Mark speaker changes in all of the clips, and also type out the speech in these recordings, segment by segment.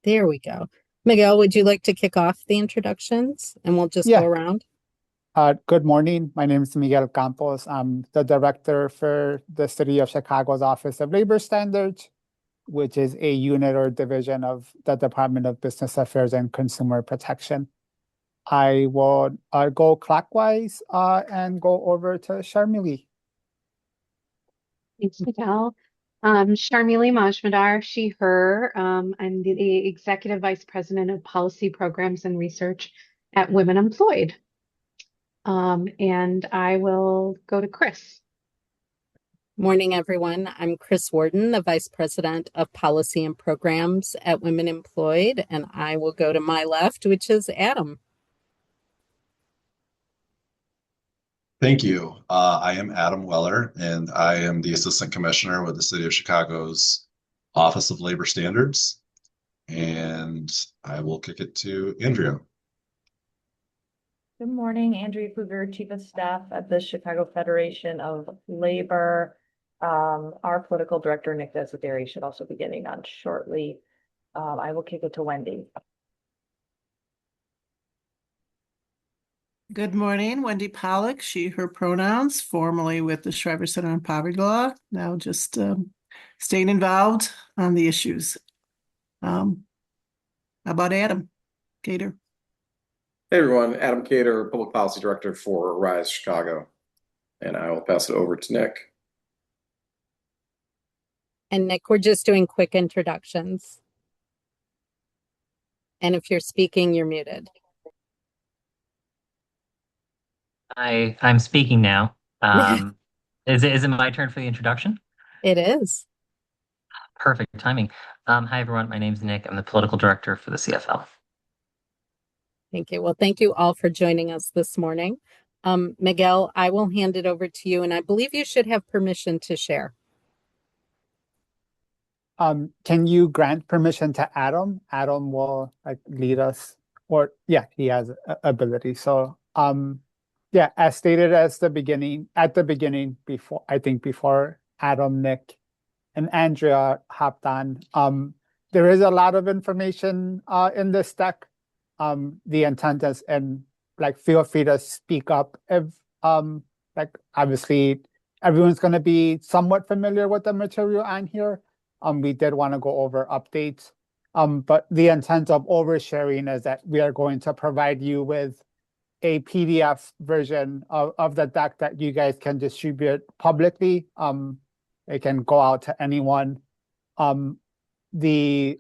Speaker 1: There we go. Miguel, would you like to kick off the introductions and we'll just go
Speaker 2: Yeah,
Speaker 1: around?
Speaker 2: good morning. My name is Miguel Campos. I'm the director for the City of Chicago's Office of Labor Standards, which is a unit or division of the Department of Business Affairs and Consumer Protection. I will go clockwise and go over to Sharmili.
Speaker 3: Thanks, Miguel. Sharmili Majmudar, she, her. I'm the Executive Vice President of Policy Programs and Research at Women Employed. And I will go to Chris.
Speaker 1: Morning, everyone. I'm Chris Warden, the Vice President of Policy and Programs at Women Employed, and I will go to my left, which is Adam.
Speaker 4: Thank you. I am Adam Weller, and I am the Assistant Commissioner with the City of Chicago's Office of Labor Standards. And I will kick it to Andrea.
Speaker 5: Good morning, Andrea Kruger, Chief of Staff at the Chicago Federation of Labor. Our political director, Nick Desideri, should also be getting on shortly. I will kick it to Wendy.
Speaker 6: Good morning, Wendy Pollock, she, her pronouns, formerly with the Shriver Center on Poverty Law, now just staying involved on the issues. How about Adam Cater?
Speaker 7: Hey everyone, Adam Cater, Public Policy Director for RISE Chicago. And I will pass it over to Nick.
Speaker 1: And Nick, we're just doing quick introductions. And if you're speaking, you're muted.
Speaker 8: I'm speaking now. Is it my turn for the introduction?
Speaker 1: It is.
Speaker 8: Perfect timing. Hi everyone, my name's Nick. I'm the political director for the CFL.
Speaker 1: Thank you. Well, thank you all for joining us this morning. Miguel, I will hand it over to you, and I believe you should have permission to share.
Speaker 2: Can you grant permission to Adam? Adam will lead us, or yeah, he has ability. So yeah, as stated at the beginning, before Adam, Nick, and Andrea hopped on, there is a lot of information in this deck. The intent is, and feel free to speak up if obviously everyone's going to be somewhat familiar with the material on here. We did want to go over updates, but the intent of oversharing is that we are going to provide you with a PDF version of the deck that you guys can distribute publicly. It can go out to anyone. The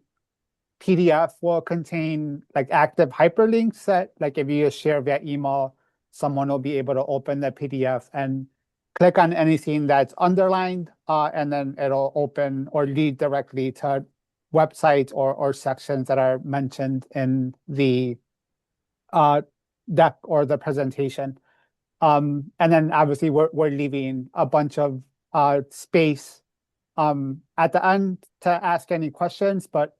Speaker 2: PDF will contain active hyperlinks that if you share via email, someone will be able to open the PDF and click on anything that's underlined, and then it'll open or lead directly to websites or sections that are mentioned in the deck or the presentation. And then obviously we're leaving a bunch of space at the end to ask any questions, but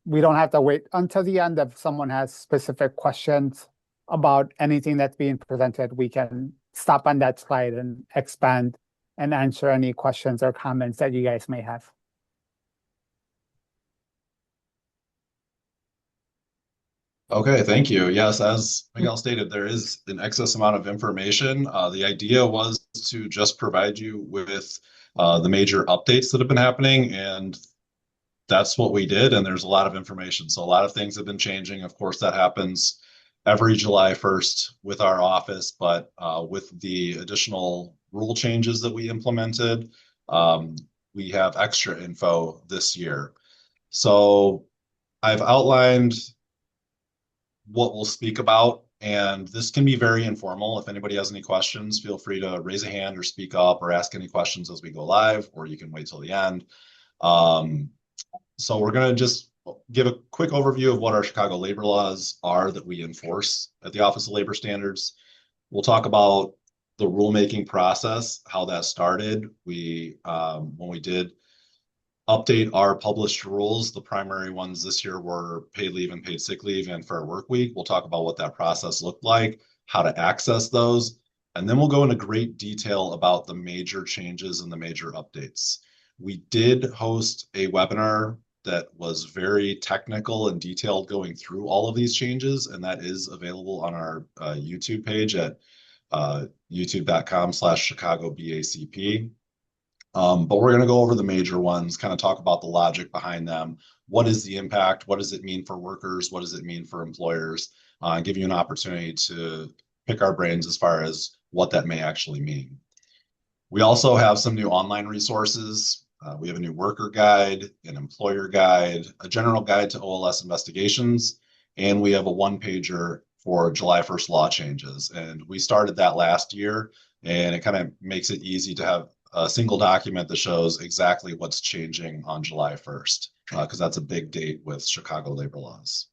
Speaker 2: we don't have to wait until the end. If someone has specific questions about anything that's being presented, we can stop on that slide and expand and answer any questions or comments that you guys may have.
Speaker 4: Okay, thank you. Yes, as Miguel stated, there is an excess amount of information. The idea was to just provide you with the major updates that have been happening, and that's what we did, and there's a lot of information. So a lot of things have been changing. Of course, that happens every July 1st with our office, but with the additional rule changes that we implemented, we have extra info this year. So I've outlined what we'll speak about, and this can be very informal. If anybody has any questions, feel free to raise a hand or speak up or ask any questions as we go live, or you can wait till the end. So we're going to just give a quick overview of what our Chicago labor laws are that we enforce at the Office of Labor Standards. We'll talk about the rulemaking process, how that started. When we did update our published rules, the primary ones this year were paid leave and paid sick leave and fair work week. We'll talk about what that process looked like, how to access those, and then we'll go into great detail about the major changes and the major updates. We did host a webinar that was very technical and detailed going through all of these changes, and that is available on our YouTube page at youtube.com/ChicagoBACP. But we're going to go over the major ones, kind of talk about the logic behind them. What is the impact? What does it mean for workers? What does it mean for employers? And give you an opportunity to pick our brains as far as what that may actually mean. We also have some new online resources. We have a new worker guide, an employer guide, a general guide to OLS investigations, and we have a one-pager for July 1st law changes. And we started that last year, and it kind of makes it easy to have a single document that shows exactly what's changing on July 1st, because that's a big date with Chicago labor laws.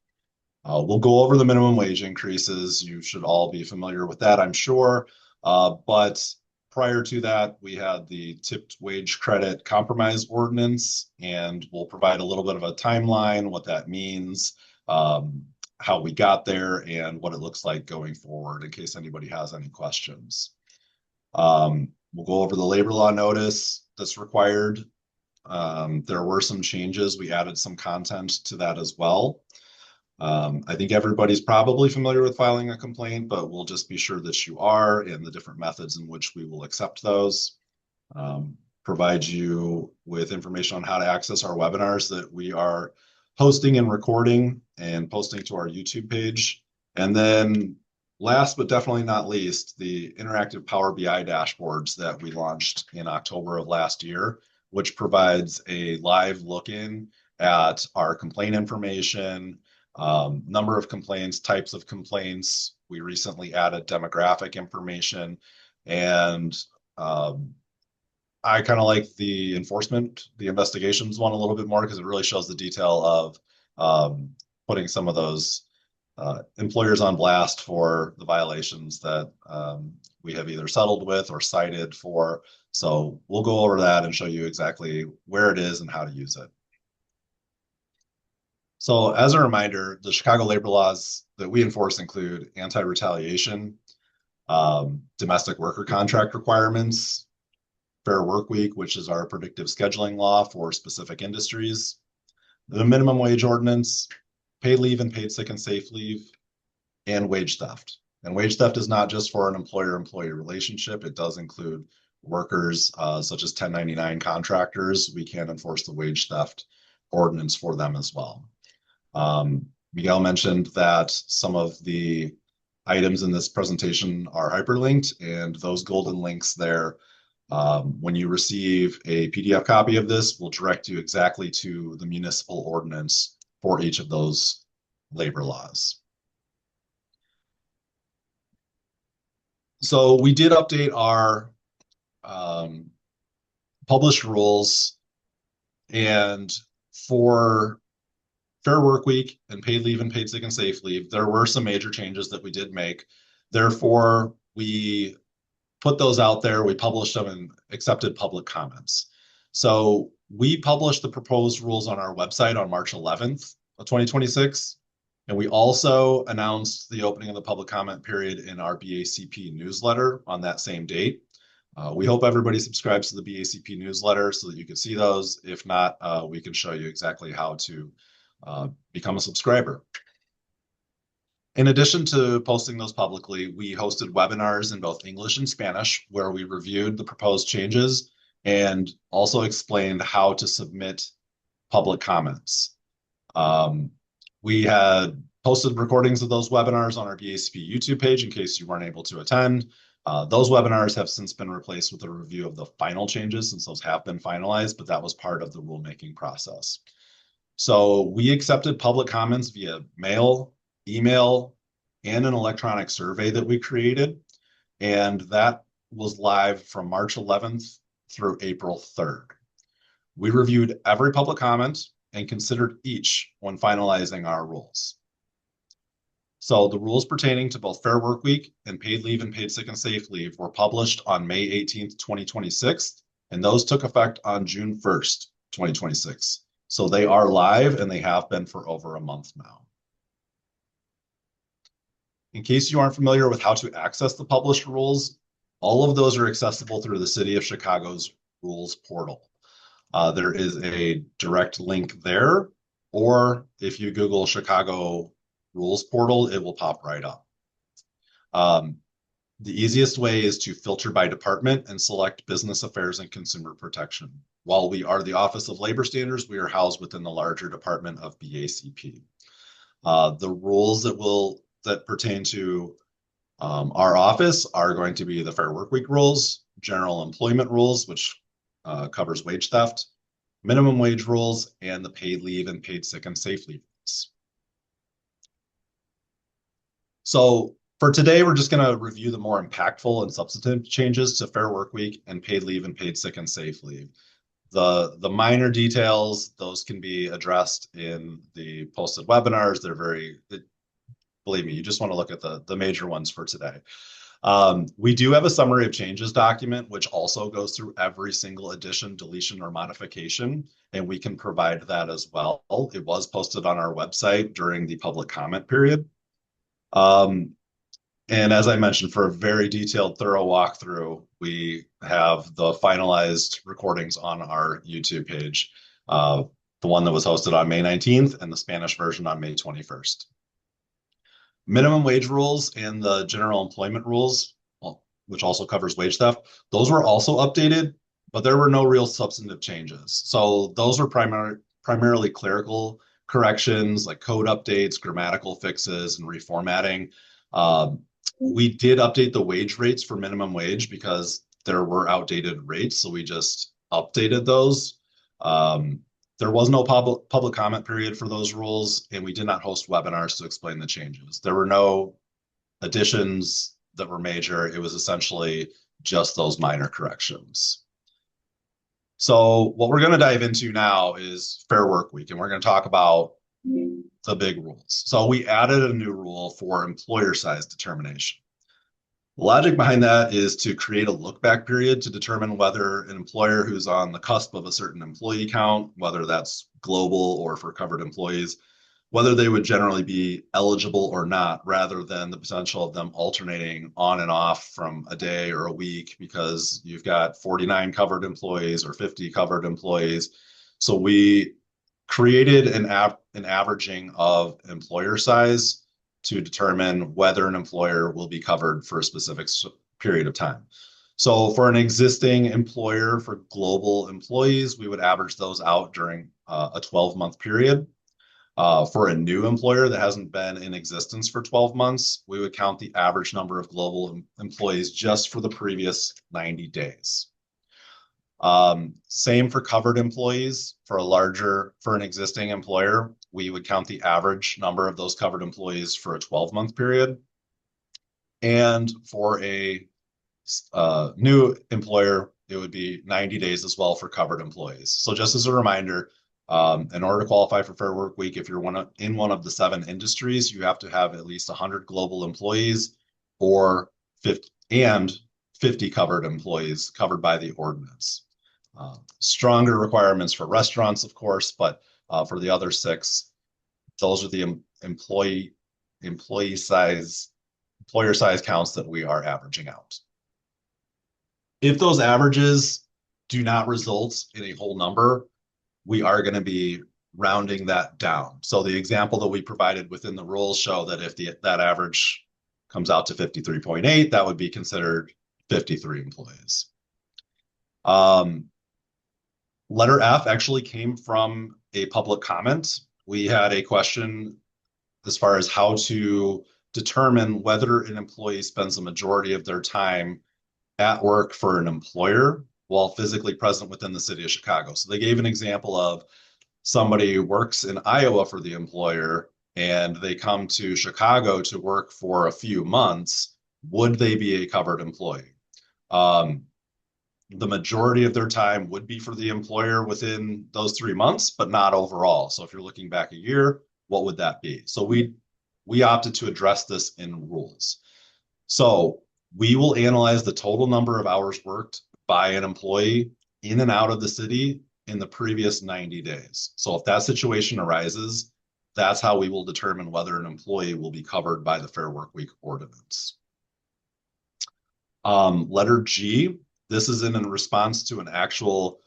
Speaker 4: We'll go over the minimum wage increases. You should all be familiar with that, I'm sure. But prior to that, we had the tipped wage credit compromise ordinance, and we'll provide a little bit of a timeline, what that means, how we got there, and what it looks like going forward in case anybody has any questions. We'll go over the labor law notice that's required. There were some changes. We added some content to that as well. I think everybody's probably familiar with filing a complaint, but we'll just be sure that you are, and the different methods in which we will accept those. Provide you with information on how to access our webinars that we are hosting and recording and posting to our YouTube page. And then last but definitely not least, the interactive Power BI dashboards that we launched in October of last year, which provides a live look-in at our complaint information, number of complaints, types of complaints. We recently added demographic information, and I kind of like the investigations one a little bit more because it really shows the detail of putting some of those employers on blast for the violations that we have either settled with or cited for. So we'll go over that and show you exactly where it is and how to use it. So as a reminder, the Chicago labor laws that we enforce include anti-retaliation, domestic worker contract requirements, fair work week, which is our predictive scheduling law for specific industries, the minimum wage ordinance, paid leave and paid sick and safe leave, and wage theft. And wage theft is not just for an employer-employee relationship. It does include workers such as 1099 contractors. We can enforce the wage theft ordinance for them as well. Miguel mentioned that some of the items in this presentation are hyperlinked, and those golden links there, when you receive a PDF copy of this, will direct you exactly to the municipal ordinance for each of those labor laws. So we did update our published rules, and for fair work week and paid leave and paid sick and safe leave, there were some major changes that we did make. Therefore, we put those out there, we published them and accepted public comments. So we published the proposed rules on our website on March 11th of 2026. And we also announced the opening of the public comment period in our BACP newsletter on that same date. We hope everybody subscribes to the BACP newsletter so that you can see those. If not, we can show you exactly how to become a subscriber. In addition to posting those publicly, we hosted webinars in both English and Spanish where we reviewed the proposed changes and also explained how to submit public comments. We had posted recordings of those webinars on our BACP YouTube page in case you weren't able to attend. Those webinars have since been replaced with a review of the final changes since those have been finalized, but that was part of the rulemaking process. So we accepted public comments via mail, email, and an electronic survey that we created. And that was live from March 11th through April 3rd. We reviewed every public comment and considered each when finalizing our rules. So the rules pertaining to both Fair Work Week and paid leave and paid sick and safe leave were published on May 18th, 2026, and those took effect on June 1st, 2026. So they are live and they have been for over a month now. In case you aren't familiar with how to access the published rules, all of those are accessible through the City of Chicago's rules portal. There is a direct link there, or if you Google Chicago Rules Portal, it will pop right up. The easiest way is to filter by department and select Business Affairs and Consumer Protection. While we are the Office of Labor Standards, we are housed within the larger department of BACP. The rules that pertain to our office are going to be the Fair Workweek rules, general employment rules, which covers wage theft, minimum wage rules, and the paid leave and paid sick and safe leave rules. So for today, we're just going to review the more impactful and substantive changes to Fair Workweek and paid leave and paid sick and safe leave. The minor details, those can be addressed in the posted webinars. Believe me, you just want to look at the major ones for today. We do have a summary of changes document, which also goes through every single addition, deletion, or modification, and we can provide that as well. It was posted on our website during the public comment period. And as I mentioned, for a very detailed, thorough walkthrough, we have the finalized recordings on our YouTube page, the one that was hosted on May 19th and the Spanish version on May 21st. Minimum wage rules and the general employment rules, which also covers wage theft, those were also updated, but there were no real substantive changes. So those were primarily clerical corrections, like code updates, grammatical fixes, and reformatting. We did update the wage rates for minimum wage because there were outdated rates, so we just updated those. There was no public comment period for those rules, and we did not host webinars to explain the changes. There were no additions that were major. It was essentially just those minor corrections. So what we're going to dive into now is Fair Workweek, and we're going to talk about the big rules. So we added a new rule for employer size determination. The logic behind that is to create a look back period to determine whether an employer who's on the cusp of a certain employee count, whether that's global or for covered employees, whether they would generally be eligible or not, rather than the potential of them alternating on and off from a day or a week because you've got 49 covered employees or 50 covered employees. So we created an averaging of employer size to determine whether an employer will be covered for a specific period of time. So for an existing employer for global employees, we would average those out during a 12-month period. For a new employer that hasn't been in existence for 12 months, we would count the average number of global employees just for the previous 90 days. Same for covered employees. For an existing employer, we would count the average number of those covered employees for a 12-month period. And for a new employer, it would be 90 days as well for covered employees. So just as a reminder, in order to qualify for Fair Workweek, if you're in one of the 7 industries, you have to have at least 100 global employees or 50 covered employees covered by the ordinance. Stronger requirements for restaurants, of course, but for the other 6, those are the employer size counts that we are averaging out. If those averages do not result in a whole number, we are going to be rounding that down. So the example that we provided within the rules show that if that average comes out to 53.8, that would be considered 53 employees. Letter F actually came from a public comment. We had a question as far as how to determine whether an employee spends the majority of their time at work for an employer while physically present within the city of Chicago. So they gave an example of somebody who works in Iowa for the employer and they come to Chicago to work for a few months. Would they be a covered employee? The majority of their time would be for the employer within those 3 months, but not overall. So if you're looking back a year, what would that be? So we opted to address this in rules. So we will analyze the total number of hours worked by an employee in and out of the city in the previous 90 days. So if that situation arises, that's how we will determine whether an employee will be covered by the Fair Workweek ordinance. Letter G, this is in response to an actual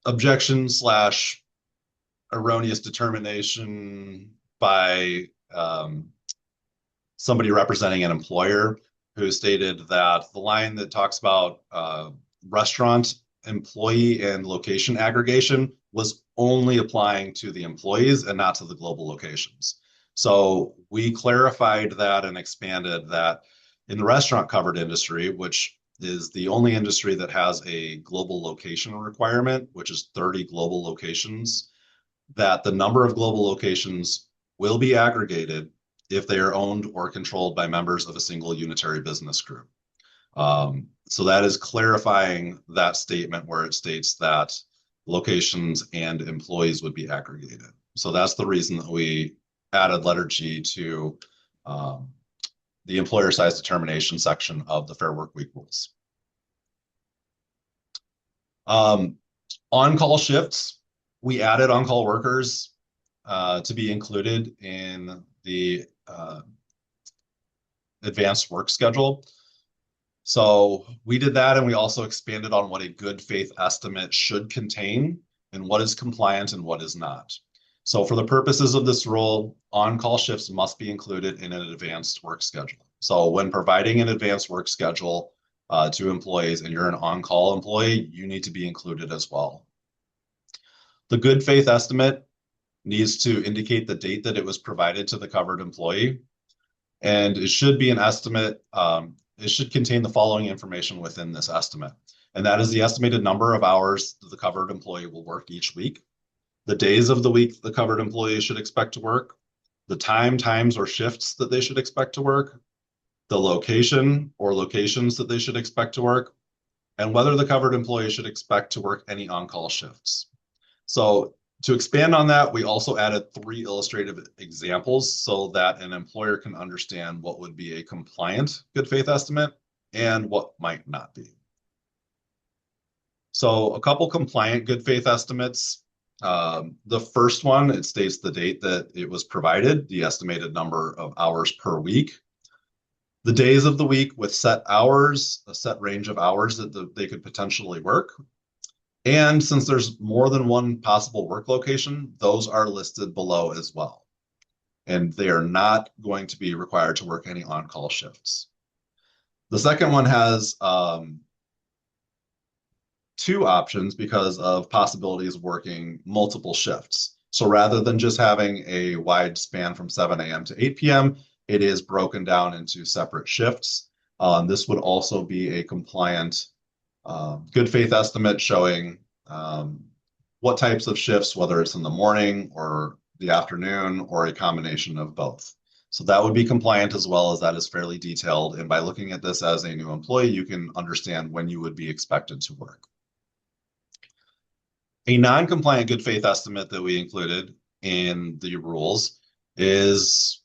Speaker 4: objection slash erroneous determination by somebody representing an employer who stated that the line that talks about restaurant employee and location aggregation was only applying to the employees and not to the global locations. So we clarified that and expanded that in the restaurant covered industry, which is the only industry that has a global location requirement, which is 30 global locations, that the number of global locations will be aggregated if they are owned or controlled by members of a single unitary business group. So that is clarifying that statement where it states that locations and employees would be aggregated. So that's the reason that we added letter G to the employer size determination section of the Fair Work Week rules. On-call shifts, we added on-call workers to be included in the advanced work schedule. So we did that, and we also expanded on what a good faith estimate should contain and what is compliant and what is not. So for the purposes of this rule, on-call shifts must be included in an advanced work schedule. So when providing an advanced work schedule to employees and you're an on-call employee, you need to be included as well. The good faith estimate needs to indicate the date that it was provided to the covered employee. And it should be an estimate. It should contain the following information within this estimate. And that is the estimated number of hours that the covered employee will work each week, the days of the week the covered employee should expect to work, the times, or shifts that they should expect to work, the location or locations that they should expect to work, and whether the covered employee should expect to work any on-call shifts. So to expand on that, we also added 3 illustrative examples so that an employer can understand what would be a compliant good faith estimate and what might not be. So a couple compliant good faith estimates. The first one, it states the date that it was provided, the estimated number of hours per week, the days of the week with set hours, a set range of hours that they could potentially work. And since there's more than one possible work location, those are listed below as well. And they are not going to be required to work any on-call shifts. The second one has 2 options because of possibilities of working multiple shifts. So rather than just having a wide span from 7 a.m. to 8 p.m., it is broken down into separate shifts. This would also be a compliant good faith estimate showing what types of shifts, whether it's in the morning or the afternoon or a combination of both. So that would be compliant as well, as that is fairly detailed. And by looking at this as a new employee, you can understand when you would be expected to work. A non-compliant good faith estimate that we included in the rules is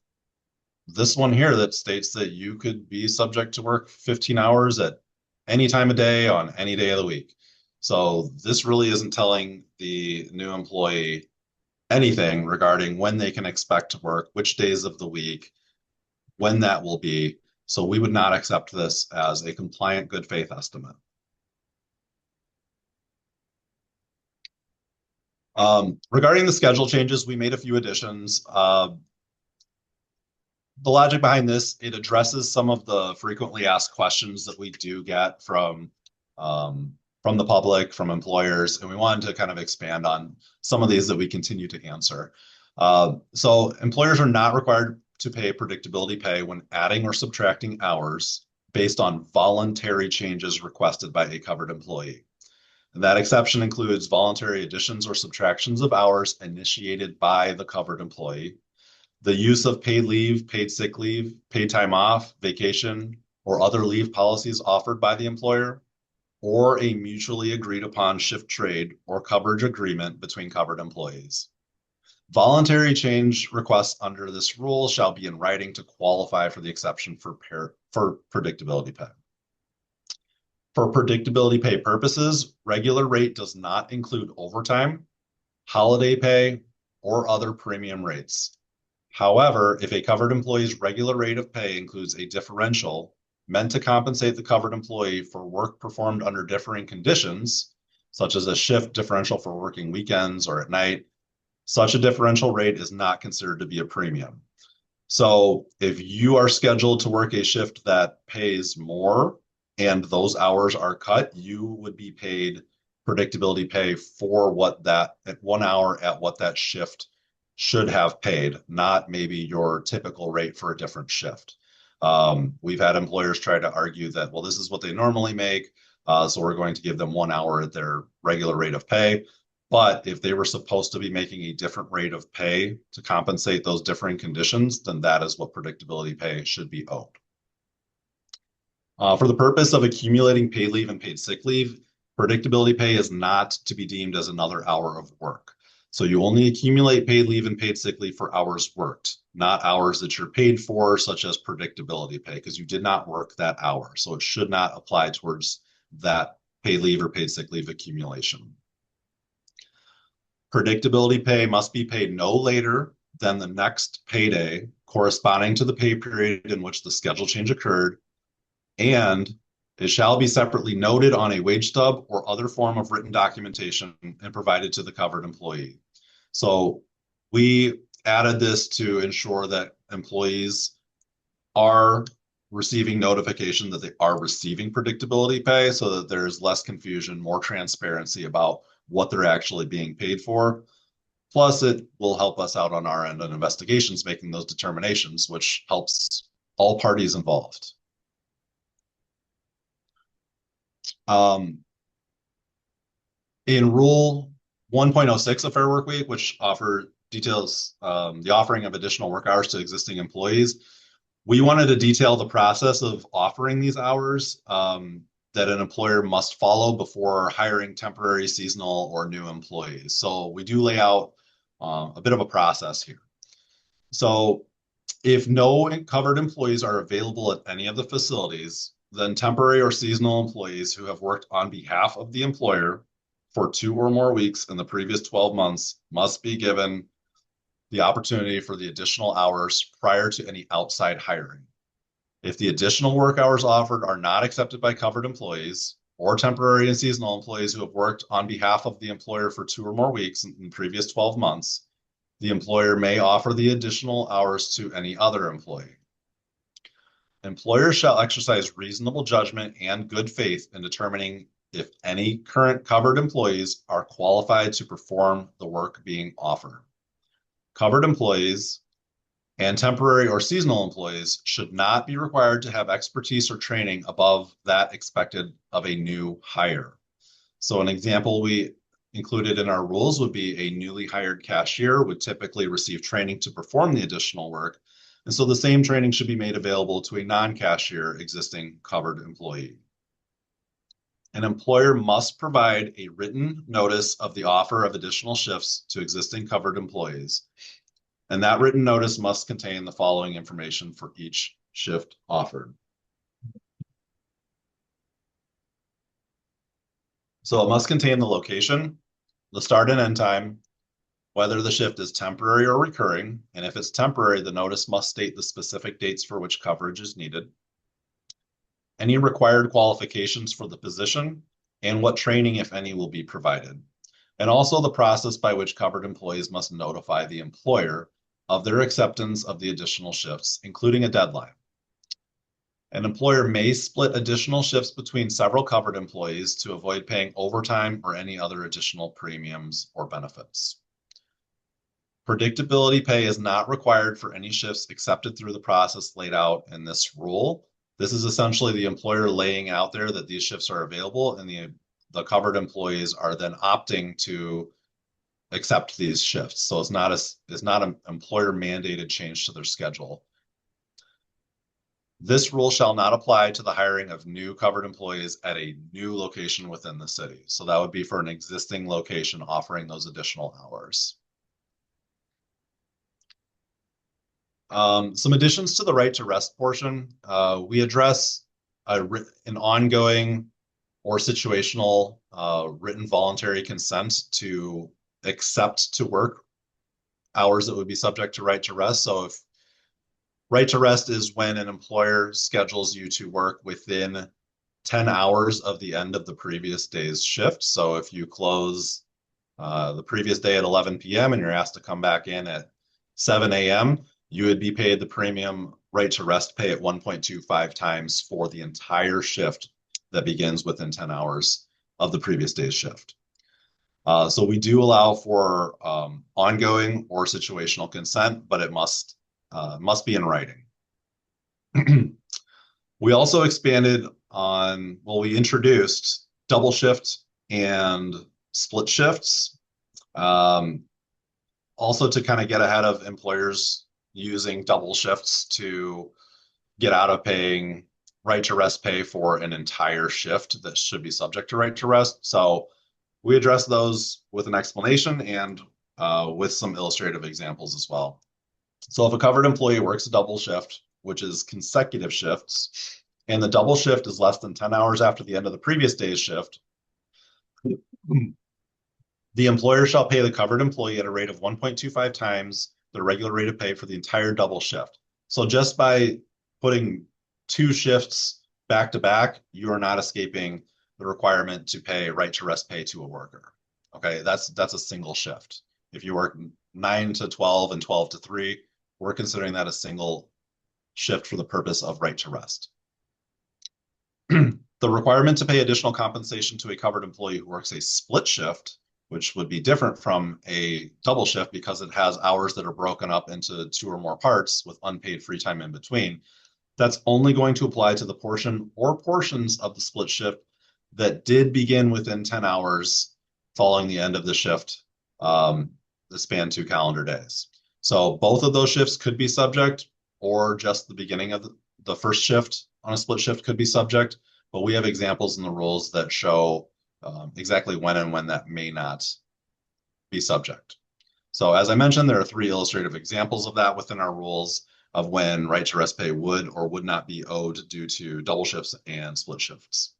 Speaker 4: this one here that states that you could be subject to work 15 hours at any time of day on any day of the week. So this really isn't telling the new employee anything regarding when they can expect to work, which days of the week, when that will be. So we would not accept this as a compliant good faith estimate. Regarding the schedule changes, we made a few additions. The logic behind this, it addresses some of the frequently asked questions that we do get from the public, from employers, and we wanted to kind of expand on some of these that we continue to answer. So employers are not required to pay predictability pay when adding or subtracting hours based on voluntary changes requested by a covered employee. And that exception includes voluntary additions or subtractions of hours initiated by the covered employee, the use of paid leave, paid sick leave, paid time off, vacation, or other leave policies offered by the employer, or a mutually agreed upon shift trade or coverage agreement between covered employees. Voluntary change requests under this rule shall be in writing to qualify for the exception for predictability pay. For predictability pay purposes, regular rate does not include overtime, holiday pay, or other premium rates. However, if a covered employee's regular rate of pay includes a differential meant to compensate the covered employee for work performed under differing conditions, such as a shift differential for working weekends or at night, such a differential rate is not considered to be a premium. So if you are scheduled to work a shift that pays more and those hours are cut, you would be paid predictability pay for what that at 1 hour at what that shift should have paid, not maybe your typical rate for a different shift. We've had employers try to argue that, well, this is what they normally make, so we're going to give them 1 hour at their regular rate of pay. But if they were supposed to be making a different rate of pay to compensate those differing conditions, then that is what predictability pay should be owed. For the purpose of accumulating paid leave and paid sick leave, predictability pay is not to be deemed as another hour of work. So you only accumulate paid leave and paid sick leave for hours worked, not hours that you're paid for, such as predictability pay, because you did not work that hour. So it should not apply towards that paid leave or paid sick leave accumulation. Predictability pay must be paid no later than the next payday corresponding to the pay period in which the schedule change occurred, and it shall be separately noted on a wage stub or other form of written documentation and provided to the covered employee. So we added this to ensure that employees are receiving notification that they are receiving predictability pay so that there's less confusion, more transparency about what they're actually being paid for. Plus, it will help us out on our end on investigations, making those determinations, which helps all parties involved. In Rule 1.06 of Fair Work Week, which details the offering of additional work hours to existing employees, we wanted to detail the process of offering these hours that an employer must follow before hiring temporary, seasonal, or new employees. So we do lay out a bit of a process here. So if no covered employees are available at any of the facilities, then temporary or seasonal employees who have worked on behalf of the employer for 2 or more weeks in the previous 12 months must be given the opportunity for the additional hours prior to any outside hiring. If the additional work hours offered are not accepted by covered employees or temporary and seasonal employees who have worked on behalf of the employer for 2 or more weeks in the previous 12 months, the employer may offer the additional hours to any other employee. Employers shall exercise reasonable judgment and good faith in determining if any current covered employees are qualified to perform the work being offered. Covered employees and temporary or seasonal employees should not be required to have expertise or training above that expected of a new hire. So an example we included in our rules would be a newly hired cashier would typically receive training to perform the additional work. And so the same training should be made available to a non-cashier existing covered employee. An employer must provide a written notice of the offer of additional shifts to existing covered employees. And that written notice must contain the following information for each shift offered. So it must contain the location, the start and end time, whether the shift is temporary or recurring, and if it's temporary, the notice must state the specific dates for which coverage is needed, any required qualifications for the position, and what training, if any, will be provided, and also the process by which covered employees must notify the employer of their acceptance of the additional shifts, including a deadline. An employer may split additional shifts between several covered employees to avoid paying overtime or any other additional premiums or benefits. Predictability pay is not required for any shifts accepted through the process laid out in this rule. This is essentially the employer laying out there that these shifts are available, and the covered employees are then opting to accept these shifts. So it's not an employer mandated change to their schedule. This rule shall not apply to the hiring of new covered employees at a new location within the city. So that would be for an existing location offering those additional hours. Some additions to the right to rest portion. We address an ongoing or situational written voluntary consent to accept to work hours that would be subject to right to rest. So if right to rest is when an employer schedules you to work within 10 hours of the end of the previous day's shift. So if you close the previous day at 11 p.m. and you're asked to come back in at 7 a.m., you would be paid the premium right to rest pay at 1.25 times for the entire shift that begins within 10 hours of the previous day's shift. So we do allow for ongoing or situational consent, but it must be in writing. We also expanded on, well, we introduced double shift and split shifts. Also to kind of get ahead of employers using double shifts to get out of paying right to rest pay for an entire shift that should be subject to right to rest. So we address those with an explanation and with some illustrative examples as well. So if a covered employee works a double shift, which is consecutive shifts, and the double shift is less than 10 hours after the end of the previous day's shift, the employer shall pay the covered employee at a rate of 1.25 times the regular rate of pay for the entire double shift. So just by putting two shifts back to back, you are not escaping the requirement to pay right to rest pay to a worker. Okay, that's a single shift. If you work 9 to 12 and 12 to 3, we're considering that a single shift for the purpose of right to rest. The requirement to pay additional compensation to a covered employee who works a split shift, which would be different from a double shift because it has hours that are broken up into 2 or more parts with unpaid free time in between. That's only going to apply to the portion or portions of the split shift that did begin within 10 hours following the end of the shift that span 2 calendar days. So both of those shifts could be subject, or just the beginning of the first shift on a split shift could be subject, but we have examples in the rules that show exactly when and when that may not be subject. So as I mentioned, there are 3 illustrative examples of that within our rules of when right to rest pay would or would not be owed due to double shifts and split shifts.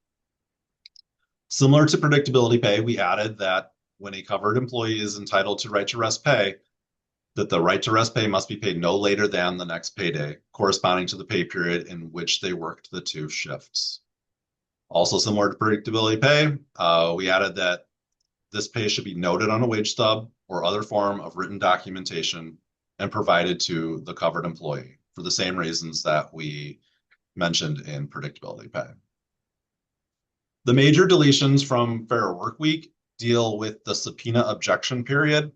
Speaker 4: Similar to predictability pay, we added that when a covered employee is entitled to right to rest pay, that the right to rest pay must be paid no later than the next payday, corresponding to the pay period in which they worked the 2 shifts. Also similar to predictability pay, we added that this pay should be noted on a wage stub or other form of written documentation and provided to the covered employee for the same reasons that we mentioned in predictability pay. The major deletions from Fair Work Week deal with the subpoena objection period.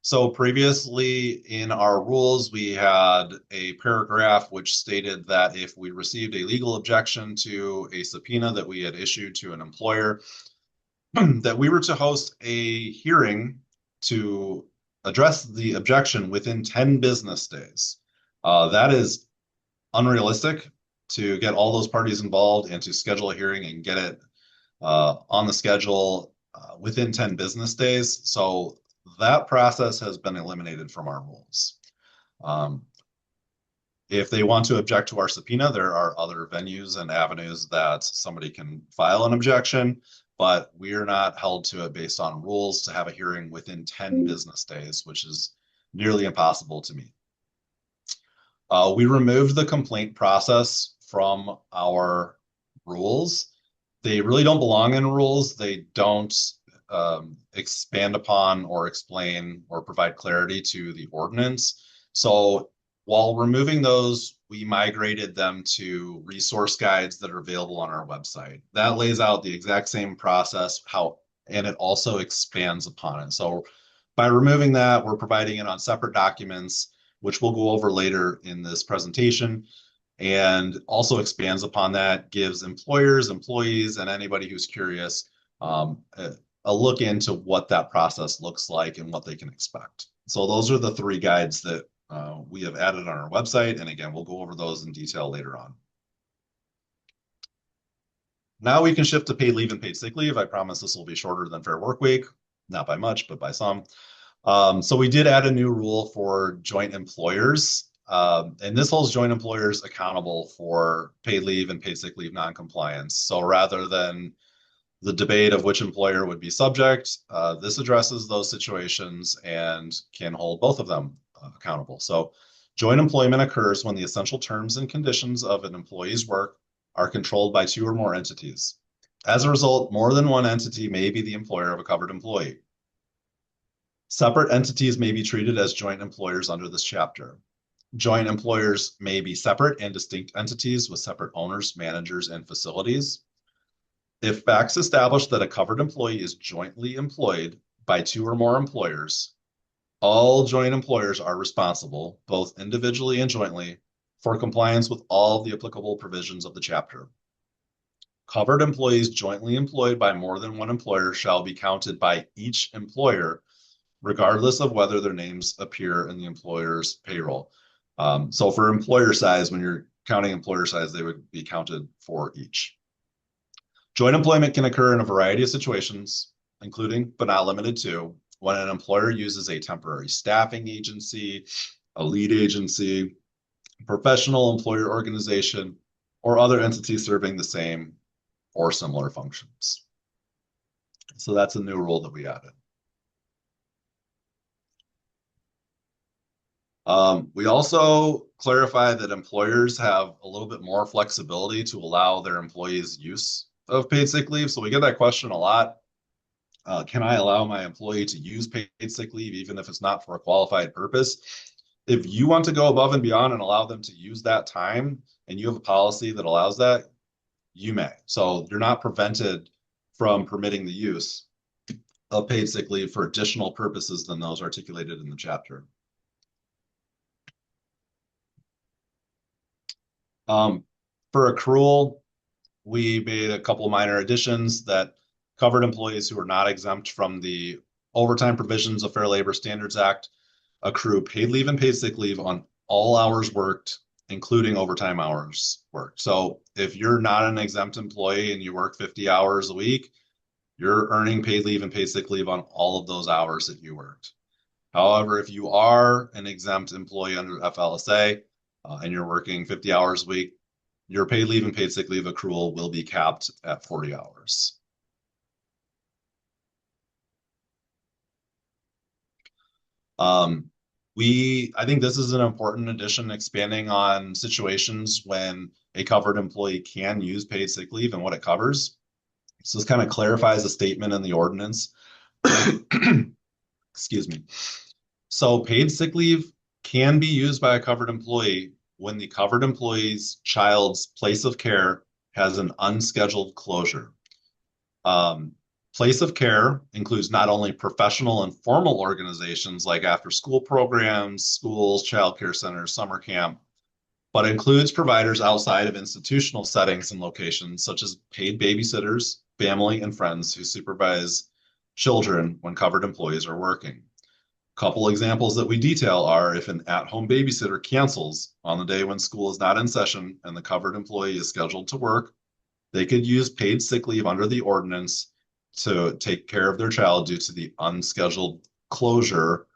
Speaker 4: So previously in our rules, we had a paragraph which stated that if we received a legal objection to a subpoena that we had issued to an employer, that we were to host a hearing to address the objection within 10 business days. That is unrealistic to get all those parties involved and to schedule a hearing and get it on the schedule within 10 business days. So that process has been eliminated from our rules. If they want to object to our subpoena, there are other venues and avenues that somebody can file an objection, but we are not held to it based on rules to have a hearing within 10 business days, which is nearly impossible to meet. We removed the complaint process from our rules. They really don't belong in rules. They don't expand upon or explain or provide clarity to the ordinance. So while removing those, we migrated them to resource guides that are available on our website. That lays out the exact same process, and it also expands upon it. So by removing that, we're providing it on separate documents, which we'll go over later in this presentation, and also expands upon that, gives employers, employees, and anybody who's curious a look into what that process looks like and what they can expect. So those are the 3 guides that we have added on our website. And again, we'll go over those in detail later on. Now we can shift to paid leave and paid sick leave. I promise this will be shorter than Fair Work Week, not by much, but by some. So we did add a new rule for joint employers. And this holds joint employers accountable for paid leave and paid sick leave noncompliance. So rather than the debate of which employer would be subject, this addresses those situations and can hold both of them accountable. So joint employment occurs when the essential terms and conditions of an employee's work are controlled by two or more entities. As a result, more than one entity may be the employer of a covered employee. Separate entities may be treated as joint employers under this chapter. Joint employers may be separate and distinct entities with separate owners, managers, and facilities. If facts establish that a covered employee is jointly employed by two or more employers, all joint employers are responsible, both individually and jointly, for compliance with all the applicable provisions of the chapter. Covered employees jointly employed by more than one employer shall be counted by each employer, regardless of whether their names appear in the employer's payroll. So for employer size, when you're counting employer size, they would be counted for each. Joint employment can occur in a variety of situations, including, but not limited to, when an employer uses a temporary staffing agency, a lead agency, professional employer organization, or other entities serving the same or similar functions. So that's a new rule that we added. We also clarify that employers have a little bit more flexibility to allow their employees use of paid sick leave. So we get that question a lot. Can I allow my employee to use paid sick leave even if it's not for a qualified purpose? If you want to go above and beyond and allow them to use that time, and you have a policy that allows that, you may. So you're not prevented from permitting the use of paid sick leave for additional purposes than those articulated in the chapter. For accrual, we made a couple minor additions that covered employees who are not exempt from the overtime provisions of Fair Labor Standards Act accrue paid leave and paid sick leave on all hours worked, including overtime hours worked. So if you're not an exempt employee and you work 50 hours a week, you're earning paid leave and paid sick leave on all of those hours that you worked. However, if you are an exempt employee under FLSA and you're working 50 hours a week, your paid leave and paid sick leave accrual will be capped at 40 hours. I think this is an important addition, expanding on situations when a covered employee can use paid sick leave and what it covers. So this kind of clarifies the statement in the ordinance. Excuse me. So paid sick leave can be used by a covered employee when the covered employee's child's place of care has an unscheduled closure. Place of care includes not only professional and formal organizations like after-school programs, schools, childcare centers, summer camp, but includes providers outside of institutional settings and locations such as paid babysitters, family, and friends who supervise children when covered employees are working. A couple examples that we detail are if an at-home babysitter cancels on the day when school is not in session and the covered employee is scheduled to work, they could use paid sick leave under the ordinance to take care of their child due to the unscheduled closure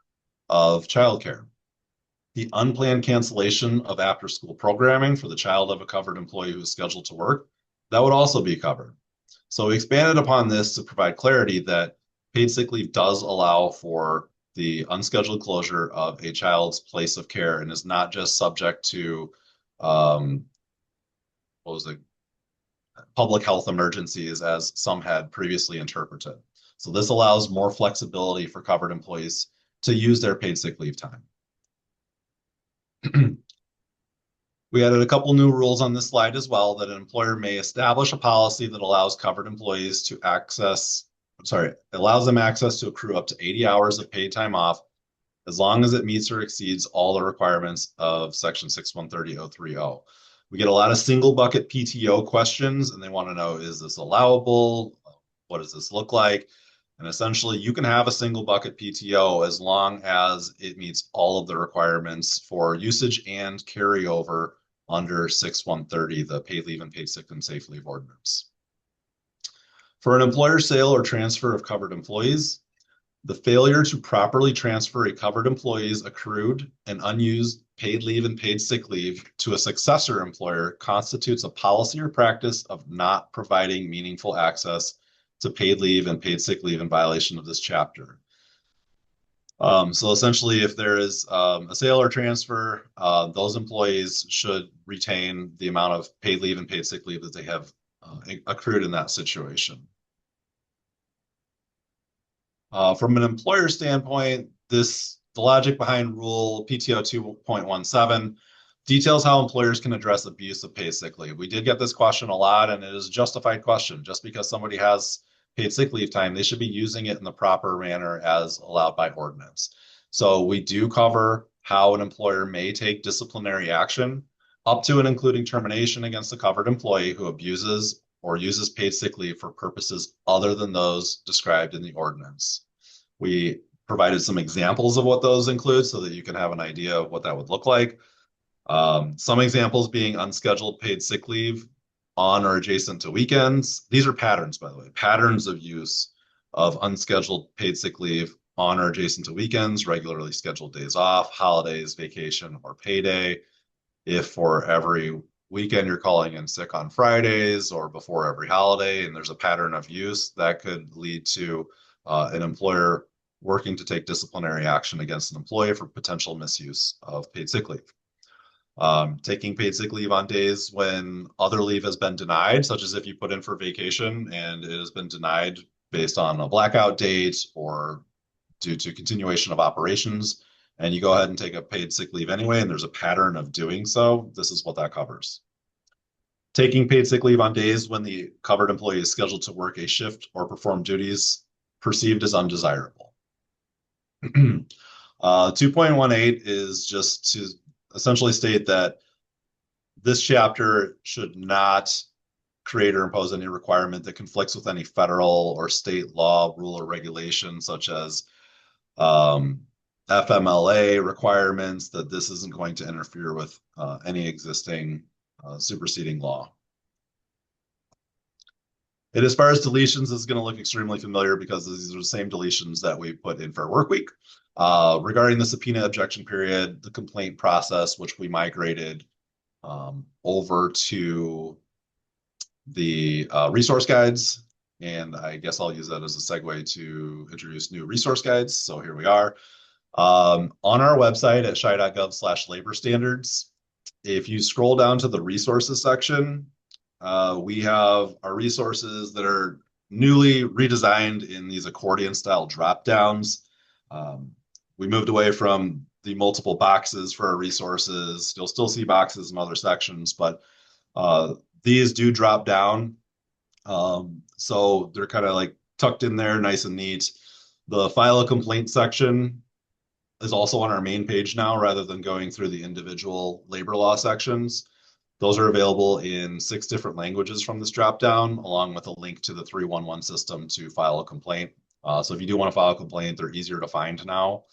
Speaker 4: of childcare. The unplanned cancellation of after-school programming for the child of a covered employee who is scheduled to work, that would also be covered. So we expanded upon this to provide clarity that paid sick leave does allow for the unscheduled closure of a child's place of care and is not just subject to public health emergencies as some had previously interpreted. So this allows more flexibility for covered employees to use their paid sick leave time. We added a couple new rules on this slide as well, that an employer may establish a policy that allows covered employees to allows them access to accrue up to 80 hours of paid time off as long as it meets or exceeds all the requirements of section 6130.030. We get a lot of single bucket PTO questions and they want to know, is this allowable? What does this look like? And essentially you can have a single bucket PTO as long as it meets all of the requirements for usage and carryover under 6130, the paid leave and paid sick and safe leave ordinance. For an employer sale or transfer of covered employees, the failure to properly transfer a covered employee's accrued and unused paid leave and paid sick leave to a successor employer constitutes a policy or practice of not providing meaningful access to paid leave and paid sick leave in violation of this chapter. So essentially, if there is a sale or transfer, those employees should retain the amount of paid leave and paid sick leave that they have accrued in that situation. From an employer standpoint, the logic behind Rule PTO 2.17 details how employers can address abuse of paid sick leave. We did get this question a lot, and it is a justified question. Just because somebody has paid sick leave time, they should be using it in the proper manner as allowed by ordinance. So we do cover how an employer may take disciplinary action up to and including termination against a covered employee who abuses or uses paid sick leave for purposes other than those described in the ordinance. We provided some examples of what those include so that you can have an idea of what that would look like. Some examples being unscheduled paid sick leave on or adjacent to weekends. These are patterns, by the way, patterns of use of unscheduled paid sick leave on or adjacent to weekends, regularly scheduled days off, holidays, vacation, or payday. If for every weekend you're calling in sick on Fridays or before every holiday, and there's a pattern of use, that could lead to an employer working to take disciplinary action against an employee for potential misuse of paid sick leave. Taking paid sick leave on days when other leave has been denied, such as if you put in for vacation and it has been denied based on a blackout date or due to continuation of operations, and you go ahead and take a paid sick leave anyway, and there's a pattern of doing so, this is what that covers. Taking paid sick leave on days when the covered employee is scheduled to work a shift or perform duties perceived as undesirable. 2.18 is just to essentially state that this chapter should not create or impose any requirement that conflicts with any federal or state law, rule, or regulation, such as FMLA requirements, that this isn't going to interfere with any existing superseding law. And as far as deletions, this is going to look extremely familiar because these are the same deletions that we put in Fair Work Week. Regarding the subpoena objection period, the complaint process, which we migrated over to the resource guides. And I guess I'll use that as a segue to introduce new resource guides. So here we are. On our website at chi.gov/labor standards, if you scroll down to the resources section, we have our resources that are newly redesigned in these accordion style drop downs. We moved away from the multiple boxes for our resources. You'll still see boxes in other sections, but these do drop down. So they're kind of like tucked in there, nice and neat. The file a complaint section is also on our main page now, rather than going through the individual labor law sections. Those are available in 6 different languages from this dropdown, along with a link to the 311 system to file a complaint. So if you do want to file a complaint, they're easier to find now.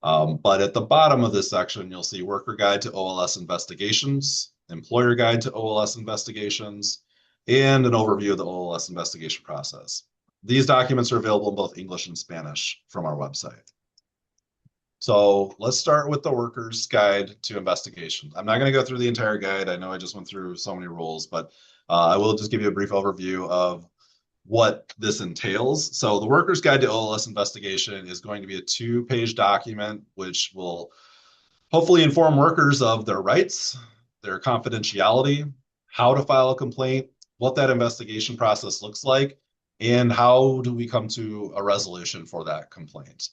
Speaker 4: But at the bottom of this section, you'll see Worker Guide to OLS Investigations, Employer Guide to OLS Investigations, and an overview of the OLS investigation process. These documents are available in both English and Spanish from our website. So let's start with the Workers Guide to Investigation. I'm not going to go through the entire guide. I know I just went through so many rules, but I will just give you a brief overview of what this entails. So the Workers Guide to OLS Investigation is going to be a 2-page document, which will hopefully inform workers of their rights, their confidentiality, how to file a complaint, what that investigation process looks like, and how do we come to a resolution for that complaint.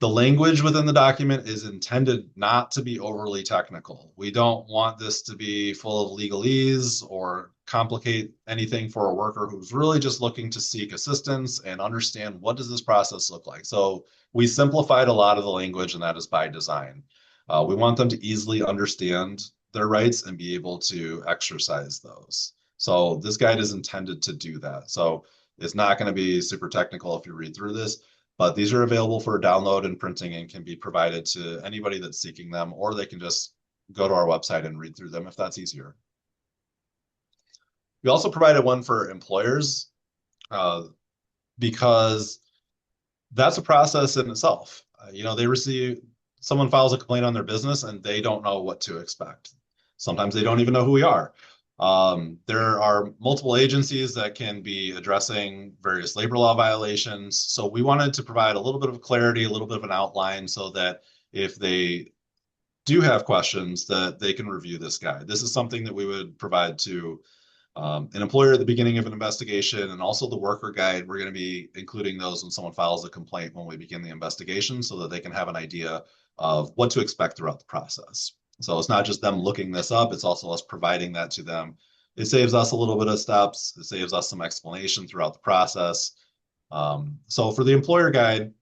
Speaker 4: The language within the document is intended not to be overly technical. We don't want this to be full of legalese or complicate anything for a worker who's really just looking to seek assistance and understand what does this process look like. So we simplified a lot of the language, and that is by design. We want them to easily understand their rights and be able to exercise those. So this guide is intended to do that. So it's not going to be super technical if you read through this, but these are available for download and printing and can be provided to anybody that's seeking them, or they can just go to our website and read through them if that's easier. We also provided one for employers because that's a process in itself. Someone files a complaint on their business and they don't know what to expect. Sometimes they don't even know who we are. There are multiple agencies that can be addressing various labor law violations. So we wanted to provide a little bit of clarity, a little bit of an outline so that if they do have questions that they can review this guide. This is something that we would provide to an employer at the beginning of an investigation, and also the worker guide. We're going to be including those when someone files a complaint when we begin the investigation so that they can have an idea of what to expect throughout the process. So it's not just them looking this up, it's also us providing that to them. It saves us a little bit of steps. It saves us some explanation throughout the process. So for the employer guide,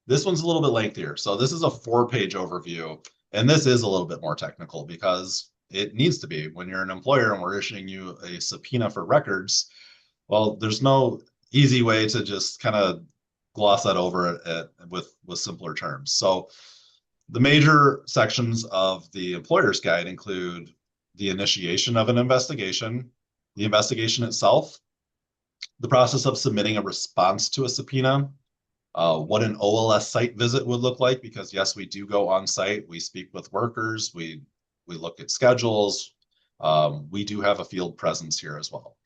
Speaker 4: this one's a little bit lengthier. So this is a 4-page overview, and this is a little bit more technical because it needs to be when you're an employer and we're issuing you a subpoena for records. Well, there's no easy way to just kind of gloss that over with simpler terms. So the major sections of the employer's guide include the initiation of an investigation, the investigation itself, the process of submitting a response to a subpoena, what an OLS site visit would look like, because yes, we do go on site, we speak with workers, we look at schedules, we do have a field presence here as well.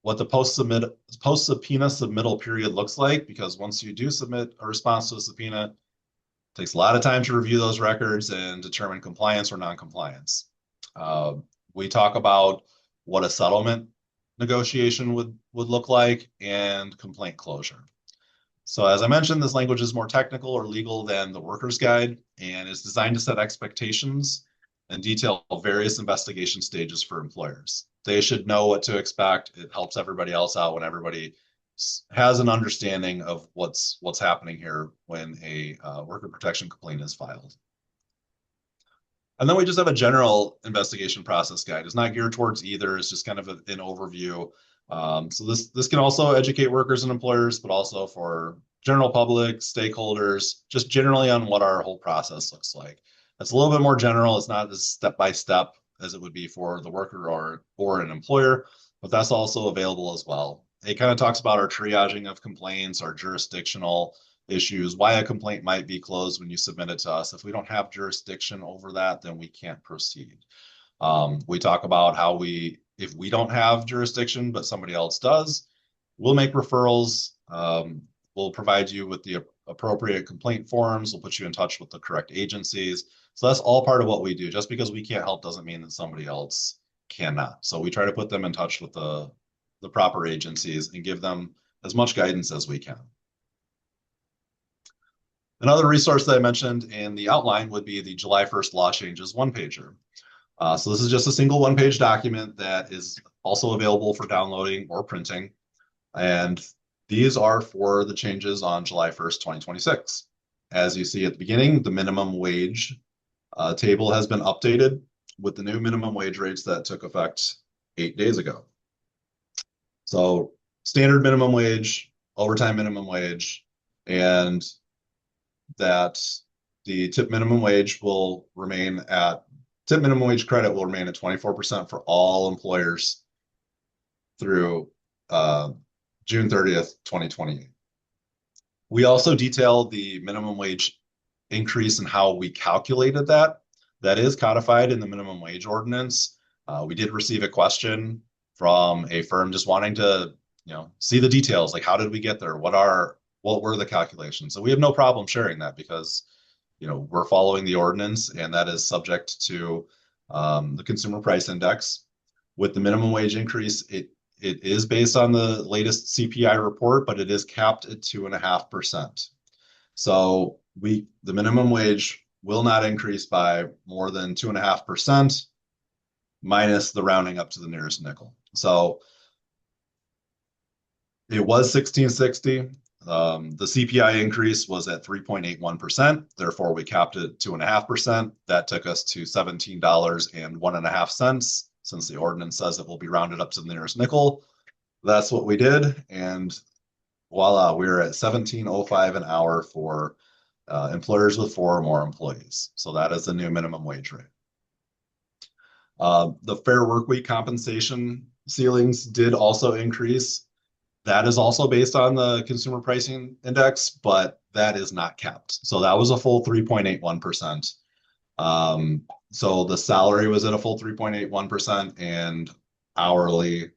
Speaker 4: What the post-subpoena submittal period looks like, because once you do submit a response to a subpoena, it takes a lot of time to review those records and determine compliance or non-compliance. We talk about what a settlement negotiation would look like and complaint closure. So as I mentioned, this language is more technical or legal than the worker's guide and is designed to set expectations and detail various investigation stages for employers. They should know what to expect. It helps everybody else out when everybody has an understanding of what's happening here when a worker protection complaint is filed. And then we just have a general investigation process guide. It's not geared towards either. It's just kind of an overview. So this can also educate workers and employers, but also for general public, stakeholders, just generally on what our whole process looks like. It's a little bit more general. It's not as step-by-step as it would be for the worker or an employer, but that's also available as well. It kind of talks about our triaging of complaints, our jurisdictional issues, why a complaint might be closed when you submit it to us. If we don't have jurisdiction over that, then we can't proceed. We talk about how if we don't have jurisdiction, but somebody else does, we'll make referrals. We'll provide you with the appropriate complaint forms. We'll put you in touch with the correct agencies. So that's all part of what we do. Just because we can't help doesn't mean that somebody else cannot. So we try to put them in touch with the proper agencies and give them as much guidance as we can. Another resource that I mentioned in the outline would be the July 1st law changes one-pager. So this is just a single one-page document that is also available for downloading or printing. And these are for the changes on July 1st, 2026. As you see at the beginning, the minimum wage table has been updated with the new minimum wage rates that took effect 8 days ago. So standard minimum wage, overtime minimum wage, and that the tip minimum wage will remain at tip minimum wage credit will remain at 24% for all employers through June 30th, 2028. We also detail the minimum wage increase and how we calculated that. That is codified in the minimum wage ordinance. We did receive a question from a firm just wanting to, see the details, like how did we get there? What were the calculations? So we have no problem sharing that because we're following the ordinance, and that is subject to the Consumer Price Index. With the minimum wage increase, it is based on the latest CPI report, but it is capped at 2.5%. So the minimum wage will not increase by more than 2.5% minus the rounding up to the nearest nickel. So it was 1660. The CPI increase was at 3.81%. Therefore, we capped it 2.5%. That took us to $17.01 since the ordinance says it will be rounded up to the nearest nickel. That's what we did. And voila, we're at $17.05 an hour for employers with 4 or more employees. So that is the new minimum wage rate. The Fair Workweek compensation ceilings did also increase. That is also based on the Consumer Pricing Index, but that is not capped. So that was a full 3.81%. So the salary was at a full 3.81% and hourly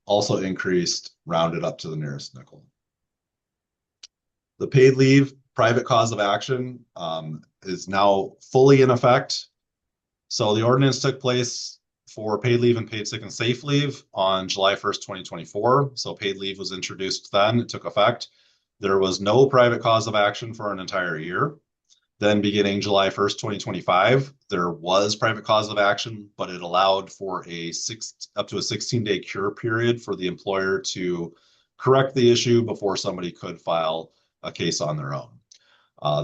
Speaker 4: also increased, rounded up to the nearest nickel. The paid leave private cause of action is now fully in effect. So the ordinance took place for paid leave and paid sick and safe leave on July 1st, 2024. So paid leave was introduced then, it took effect. There was no private cause of action for an entire year. Then beginning July 1st, 2025, there was private cause of action, but it allowed for up to a 16-day cure period for the employer to correct the issue before somebody could file a case on their own.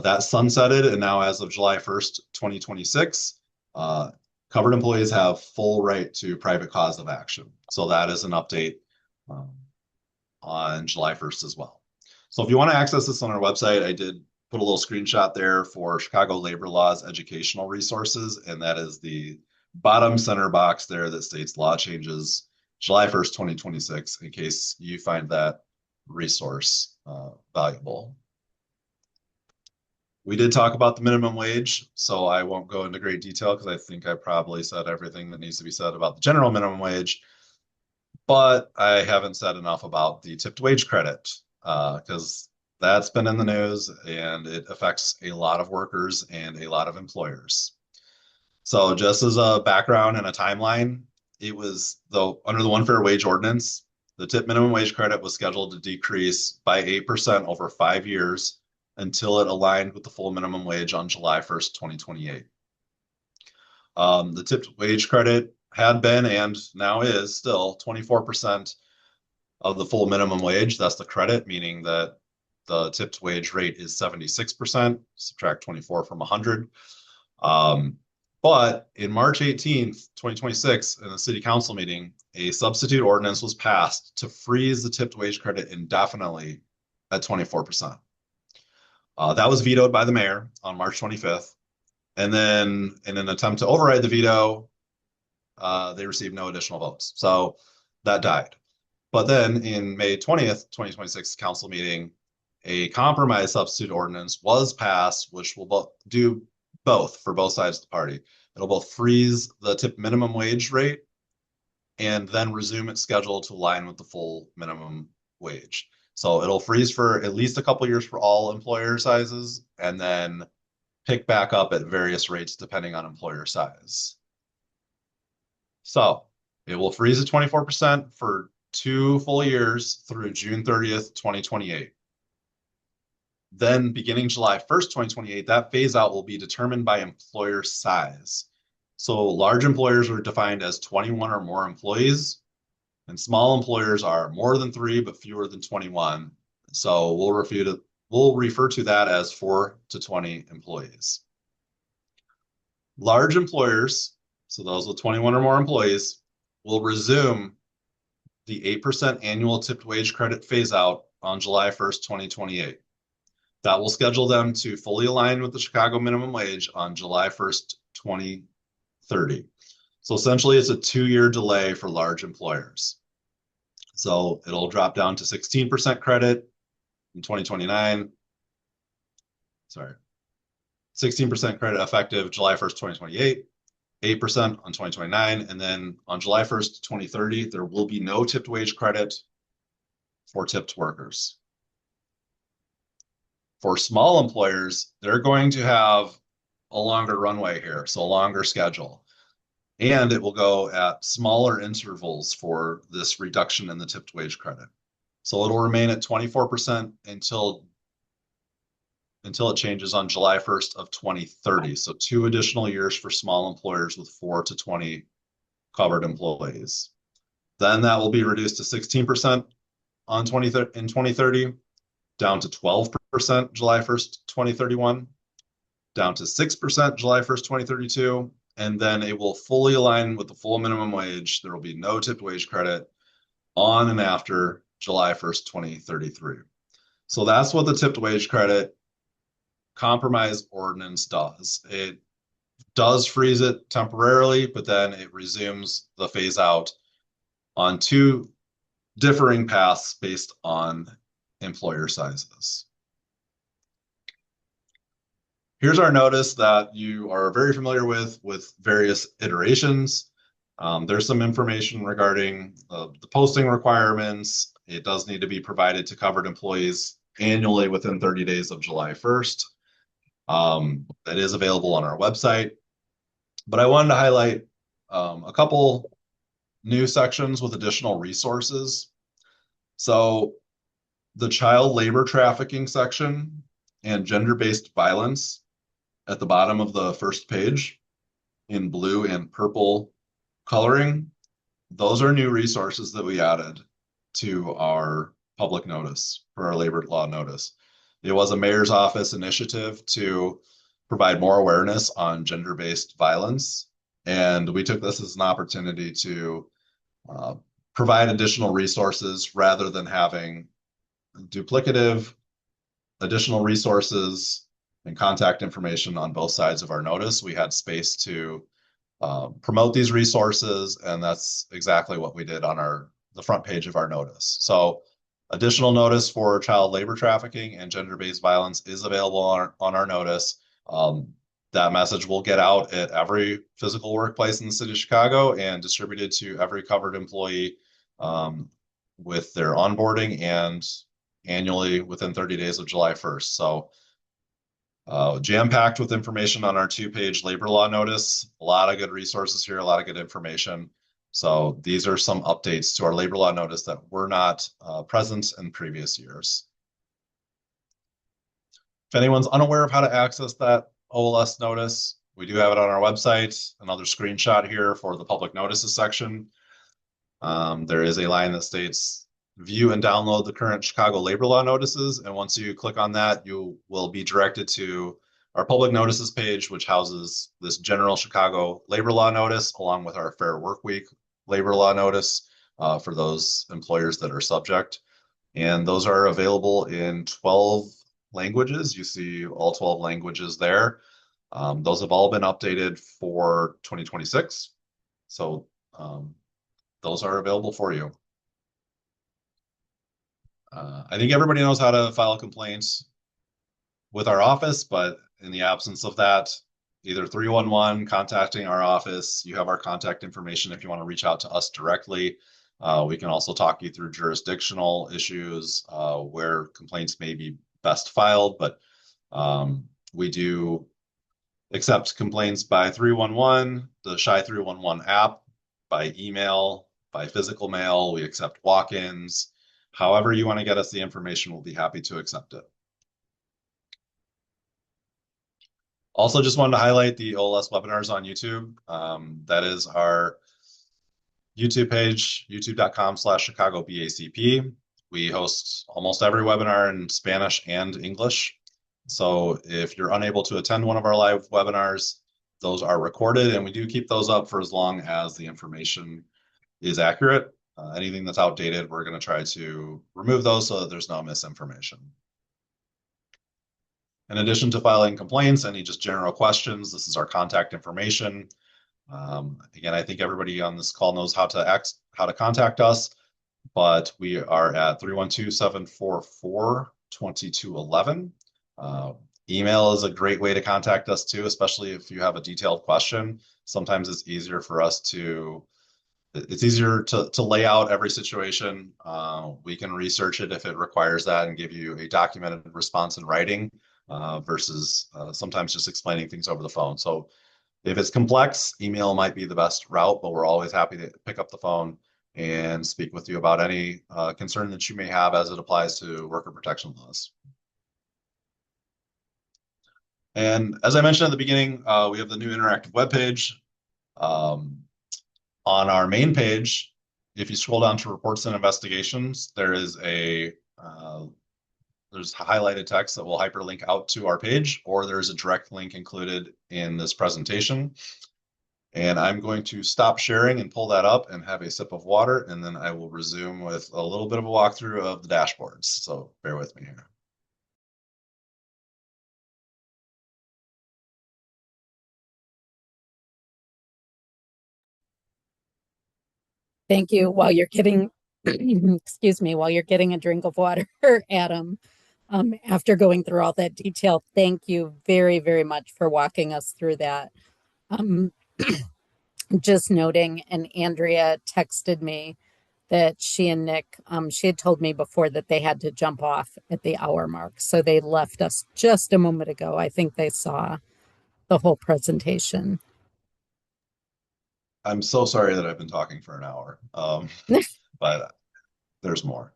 Speaker 4: That sunsetted, and now as of July 1st, 2026, covered employees have full right to private cause of action. So that is an update on July 1st as well. So if you want to access this on our website, I did put a little screenshot there for Chicago Labor Laws educational resources, and that is the bottom center box there that states law changes July 1st, 2026, in case you find that resource valuable. We did talk about the minimum wage, so I won't go into great detail because I think I probably said everything that needs to be said about the general minimum wage, but I haven't said enough about the tipped wage credit because that's been in the news and it affects a lot of workers and a lot of employers. So just as a background and a timeline, it was under the One Fair Wage Ordinance, the tip minimum wage credit was scheduled to decrease by 8% over 5 years until it aligned with the full minimum wage on July 1st, 2028. The tipped wage credit had been and now is still 24% of the full minimum wage. That's the credit, meaning that the tipped wage rate is 76%, subtract 24 from 100. But in March 18th, 2026, in a city council meeting, a substitute ordinance was passed to freeze the tipped wage credit indefinitely at 24%. That was vetoed by the mayor on March 25th. And then in an attempt to override the veto, they received no additional votes. So that died. But then in May 20th, 2026 council meeting, a compromise substitute ordinance was passed, which will do both for both sides of the party. It'll both freeze the tip minimum wage rate and then resume its schedule to align with the full minimum wage. So it'll freeze for at least a couple years for all employer sizes and then pick back up at various rates depending on employer size. So it will freeze at 24% for 2 full years through June 30th, 2028. Then beginning July 1st, 2028, that phase out will be determined by employer size. So large employers are defined as 21 or more employees, and small employers are more than 3 but fewer than 21. So we'll refer to that as 4 to 20 employees. Large employers, so those with 21 or more employees, will resume the 8% annual tipped wage credit phase out on July 1st, 2028. That will schedule them to fully align with the Chicago minimum wage on July 1st, 2030. So essentially it's a 2-year delay for large employers. So it'll drop down to 16% credit in 2029. Sorry, 16% credit effective July 1st, 2028, 8% on 2029, and then on July 1st, 2030, there will be no tipped wage credit for tipped workers. For small employers, they're going to have a longer runway here, so a longer schedule. And it will go at smaller intervals for this reduction in the tipped wage credit. So it'll remain at 24% until it changes on July 1st of 2030. So 2 additional years for small employers with 4 to 20 covered employees. Then that will be reduced to 16% in 2030, down to 12% July 1st, 2031, down to 6% July 1st, 2032, and then it will fully align with the full minimum wage. There will be no tipped wage credit on and after July 1st, 2033. So that's what the tipped wage credit compromise ordinance does. It does freeze it temporarily, but then it resumes the phase out on 2 differing paths based on employer sizes. Here's our notice that you are very familiar with various iterations. There's some information regarding the posting requirements. It does need to be provided to covered employees annually within 30 days of July 1st. That is available on our website. But I wanted to highlight a couple new sections with additional resources. So the child labor trafficking section and gender-based violence at the bottom of the first page in blue and purple coloring, those are new resources that we added to our public notice for our labor law notice. It was a mayor's office initiative to provide more awareness on gender-based violence. And we took this as an opportunity to provide additional resources rather than having duplicative additional resources and contact information on both sides of our notice. We had space to promote these resources, and that's exactly what we did on the front page of our notice. So additional notice for child labor trafficking and gender-based violence is available on our notice. That message will get out at every physical workplace in the city of Chicago and distributed to every covered employee with their onboarding and annually within 30 days of July 1st. So jam-packed with information on our 2-page labor law notice. A lot of good resources here, a lot of good information. So these are some updates to our labor law notice that were not present in previous years. If anyone's unaware of how to access that OLS notice, we do have it on our website. Another screenshot here for the public notices section. There is a line that states view and download the current Chicago labor law notices. And once you click on that, you will be directed to our public notices page, which houses this general Chicago labor law notice, along with our Fair Work Week labor law notice for those employers that are subject. And those are available in 12 languages. You see all 12 languages there. Those have all been updated for 2026. So those are available for you. I think everybody knows how to file complaints with our office, but in the absence of that, either 311, contacting our office, you have our contact information if you want to reach out to us directly. We can also talk you through jurisdictional issues where complaints may be best filed, but we do accept complaints by 311, the Shy 311 app, by email, by physical mail. We accept walk-ins. However you want to get us the information, we'll be happy to accept it. Also, just wanted to highlight the OLS webinars on YouTube. That is our YouTube page, youtube.com/ChicagoBACP. We host almost every webinar in Spanish and English. So if you're unable to attend one of our live webinars, those are recorded, and we do keep those up for as long as the information is accurate. Anything that's outdated, we're going to try to remove those so that there's no misinformation. In addition to filing complaints, any just general questions, this is our contact information. Again, I think everybody on this call knows how to contact us, but we are at 312-744-2211. Email is a great way to contact us too, especially if you have a detailed question. Sometimes it's easier for us to lay out every situation. We can research it if it requires that and give you a documented response in writing versus sometimes just explaining things over the phone. So if it's complex, email might be the best route, but we're always happy to pick up the phone and speak with you about any concern that you may have as it applies to worker protection laws. And as I mentioned at the beginning, we have the new interactive webpage. On our main page, if you scroll down to reports and investigations, there's highlighted text that will hyperlink out to our page, or there's a direct link included in this presentation. And I'm going to stop sharing and pull that up and have a sip of water, and then I will resume with a little bit of a walkthrough of the dashboards. So bear with me here.
Speaker 1: Thank you. While you're getting, excuse me, while you're getting a drink of water, Adam, After going through all that detail, thank you very, very much for walking us through that. Um, just noting, and Andrea texted me that she and Nick, she had told me before that they had to jump off at the hour mark. So they left us just a moment ago. I think they saw the whole presentation.
Speaker 4: I'm so sorry that I've been talking for an hour, but there's more.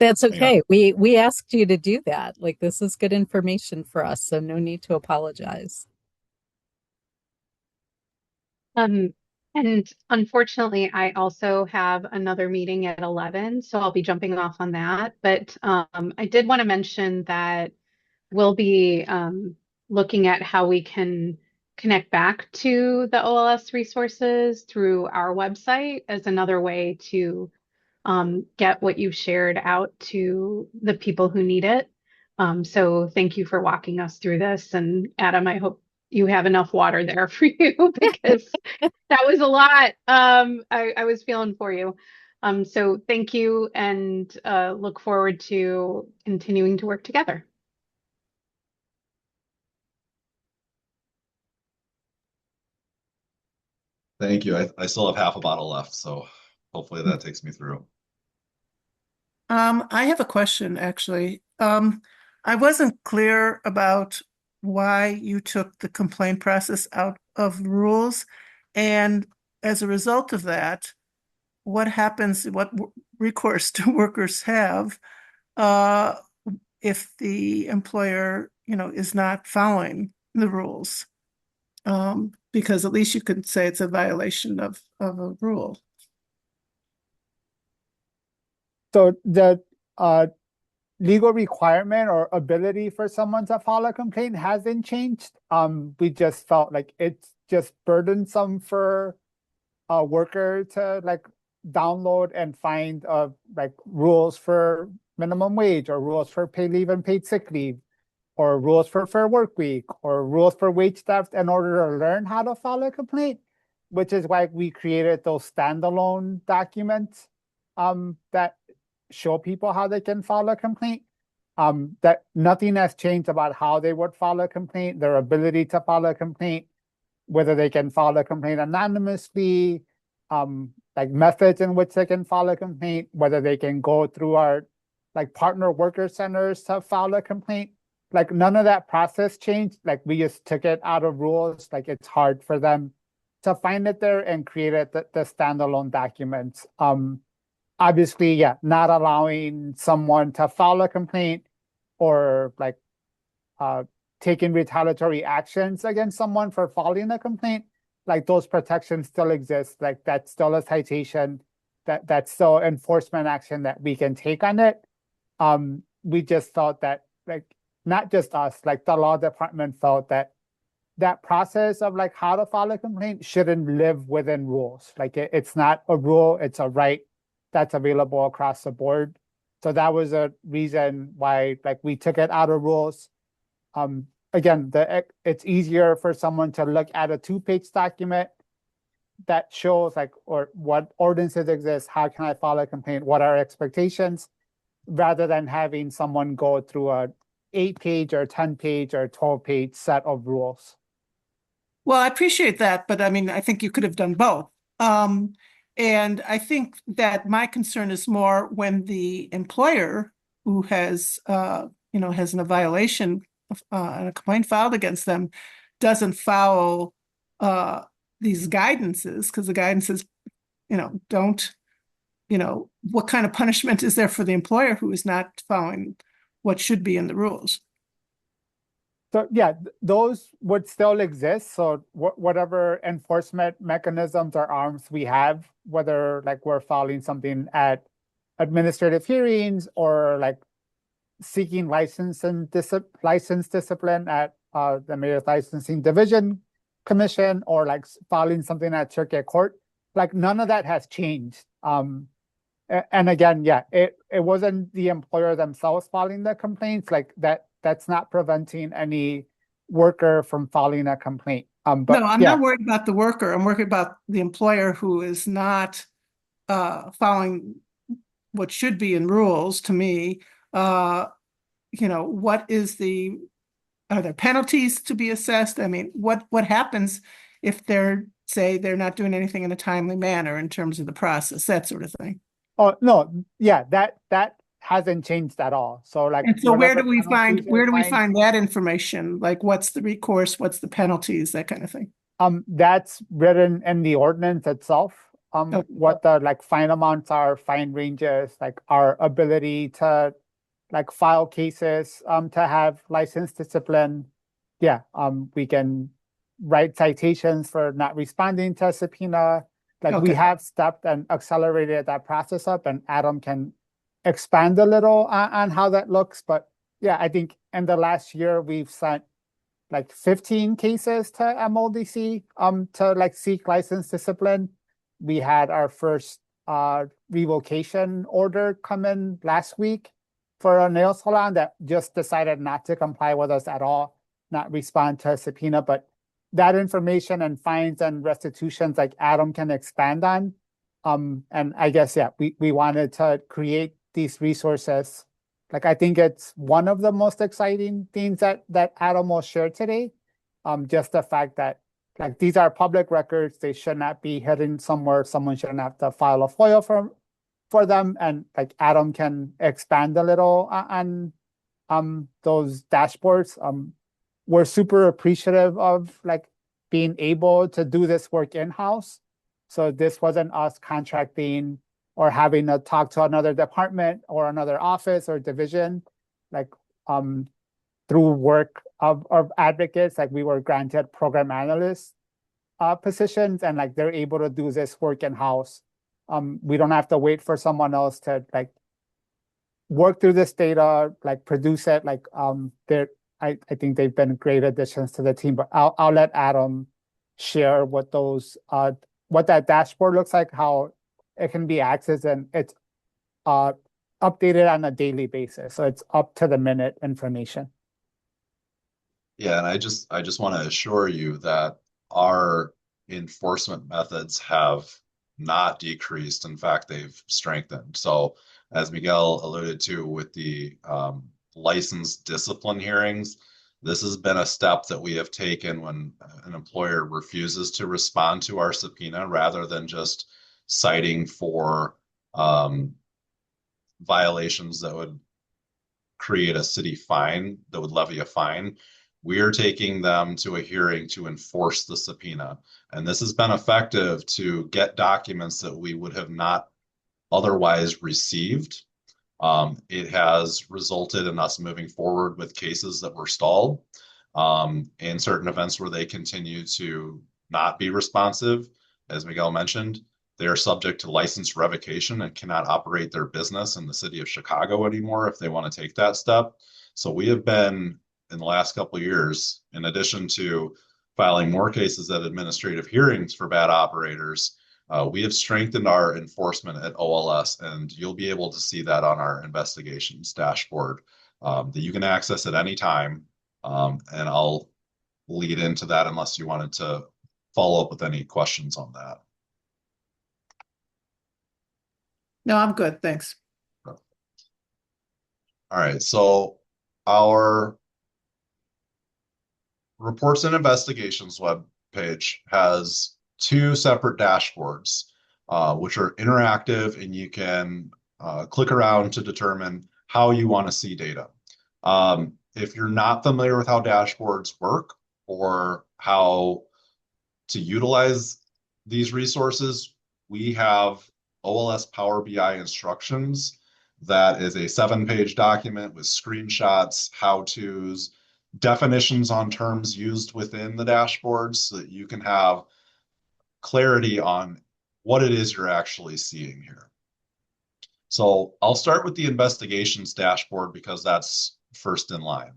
Speaker 1: That's
Speaker 4: Hang on.
Speaker 1: okay. We asked you to do that. Like, this is good information for us, so no need to apologize.
Speaker 3: Um, and unfortunately, I also have another meeting at 11, so I'll be jumping off on that. But I did want to mention that we'll be looking at how we can connect back to the OLS resources through our website as another way to get what you've shared out to the people who need it. So thank you for walking us through this. And Adam, I hope you have enough water there for you because that was a lot. I was feeling for you. So thank you and look forward to continuing to work together.
Speaker 4: Thank you. I still have half a bottle left, so hopefully that takes me through.
Speaker 6: I have a question, actually. I wasn't clear about why you took the complaint process out of rules. And as a result of that, what happens, what recourse do workers have uh, if the employer, is not following the rules? Because at least you could say it's a violation of a rule.
Speaker 2: So the uh, legal requirement or ability for someone to file a complaint hasn't changed. We just felt like it's just burdensome for a worker to like download and find like rules for minimum wage or rules for paid leave and paid sick leave or rules for fair work week or rules for wage theft in order to learn how to file a complaint, which is why we created those standalone documents that show people how they can file a complaint. That nothing has changed about how they would file a complaint, their ability to file a complaint, whether they can file a complaint anonymously, like methods in which they can file a complaint, whether they can go through our like partner worker centers to file a complaint. Like none of that process changed. Like we just took it out of rules. Like it's hard for them to find it there and created the standalone documents. Obviously, yeah, not allowing someone to file a complaint or like taking retaliatory actions against someone for filing a complaint, like those protections still exist. Like that's still a citation, that's still enforcement action that we can take on it. We just felt that like not just us, like the law department felt that that process of like how to file a complaint shouldn't live within rules. Like it's not a rule, it's a right that's available across the board. So that was a reason why like we took it out of rules. Again, it's easier for someone to look at a 2-page document that shows like or what ordinances exist, how can I file a complaint, what are expectations, rather than having someone go through a 8-page or 10-page or 12-page set of rules.
Speaker 6: Well, I appreciate that, but I mean, I think you could have done both. And I think that my concern is more when the employer who has, has a violation and a complaint filed against them doesn't follow these guidances, because the guidances, don't, what kind of punishment is there for the employer who is not following what should be in the rules?
Speaker 2: So yeah, those would still exist. So whatever enforcement mechanisms or arms we have, whether like we're filing something at administrative hearings or like seeking license discipline at the Mayor's Licensing Division Commission or like filing something at circuit court, like none of that has changed. And again, yeah, it wasn't the employer themselves filing the complaints, like that's not preventing any worker from filing a complaint. But
Speaker 6: No, I'm
Speaker 2: yeah,
Speaker 6: not worried about the worker. I'm worried about the employer who is not following what should be in rules to me. what are there penalties to be assessed? I mean, what happens if they're not doing anything in a timely manner in terms of the process, that sort of thing?
Speaker 2: Oh, no, yeah, that hasn't changed at all. So like
Speaker 6: And so where
Speaker 2: whatever
Speaker 6: do we
Speaker 2: penalties
Speaker 6: find that information? Like what's the recourse, what's the penalties, that kind of thing?
Speaker 2: That's written in the ordinance itself.
Speaker 6: Okay.
Speaker 2: What the like fine amounts are, fine ranges, like our ability to like file cases, to have license discipline. Yeah, we can write citations for not responding to a subpoena. Like we
Speaker 6: Okay.
Speaker 2: have stepped and accelerated that process up, and Adam can expand a little on how that looks. But yeah, I think in the last year we've sent like 15 cases to MLDC to like seek license discipline. We had our first revocation order come in last week for a nail salon that just decided not to comply with us at all, not respond to a subpoena. But that information and fines and restitutions like Adam can expand on. And I guess, yeah, we wanted to create these resources. Like, I think it's one of the most exciting things that Adam will share today. Just the fact that like these are public records, they should not be hidden somewhere. Someone shouldn't have to file a FOIA for them. And like Adam can expand a little on those dashboards. We're super appreciative of like being able to do this work in-house. So this wasn't us contracting or having to talk to another department or another office or division. Like through work of advocates, like we were granted program analyst positions, and like they're able to do this work in-house. We don't have to wait for someone else to like work through this data, like produce it. Like I think they've been great additions to the team. But I'll let Adam share what that dashboard looks like, how it can be accessed, and it's updated on a daily basis. So it's up to the minute information.
Speaker 4: Yeah, and I just want to assure you that our enforcement methods have not decreased. In fact, they've strengthened. So as Miguel alluded to with the license discipline hearings, this has been a step that we have taken when an employer refuses to respond to our subpoena, rather than just citing for violations that would create a city fine, that would levy a fine. We are taking them to a hearing to enforce the subpoena. And this has been effective to get documents that we would have not otherwise received. It has resulted in us moving forward with cases that were stalled, in certain events where they continue to not be responsive. As Miguel mentioned, they are subject to license revocation and cannot operate their business in the city of Chicago anymore if they want to take that step. So we have been, in the last couple of years, in addition to filing more cases at administrative hearings for bad operators, we have strengthened our enforcement at OLS, and you'll be able to see that on our investigations dashboard that you can access at any time. And I'll lead into that unless you wanted to follow up with any questions on that.
Speaker 6: No, I'm good, thanks.
Speaker 4: All right, so our reports and investigations web page has two separate dashboards, which are interactive, and you can click around to determine how you want to see data. If you're not familiar with how dashboards work or how to utilize these resources, we have OLS Power BI instructions. That is a 7-page document with screenshots, how-tos, definitions on terms used within the dashboards, so that you can have clarity on what it is you're actually seeing here. So I'll start with the investigations dashboard because that's first in line.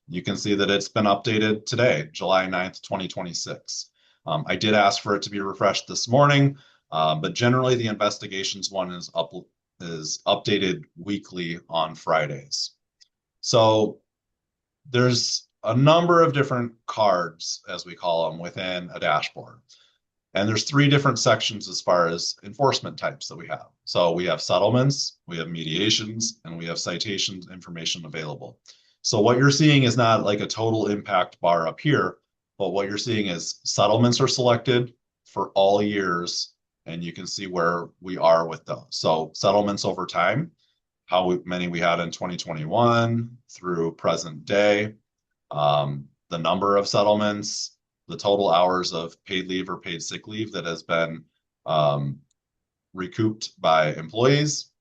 Speaker 4: You can see that it's been updated today, July 9th, 2026. I did ask for it to be refreshed this morning, but generally the investigations one is updated weekly on Fridays. So there's a number of different cards, as we call them, within a dashboard. And there's 3 different sections as far as enforcement types that we have. So we have settlements, we have mediations, and we have citations information available. So what you're seeing is not like a total impact bar up here, but what you're seeing is settlements are selected for all years, and you can see where we are with those. So settlements over time, many we had in 2021 through present day, the number of settlements, the total hours of paid leave or paid sick leave that has been recouped by employees,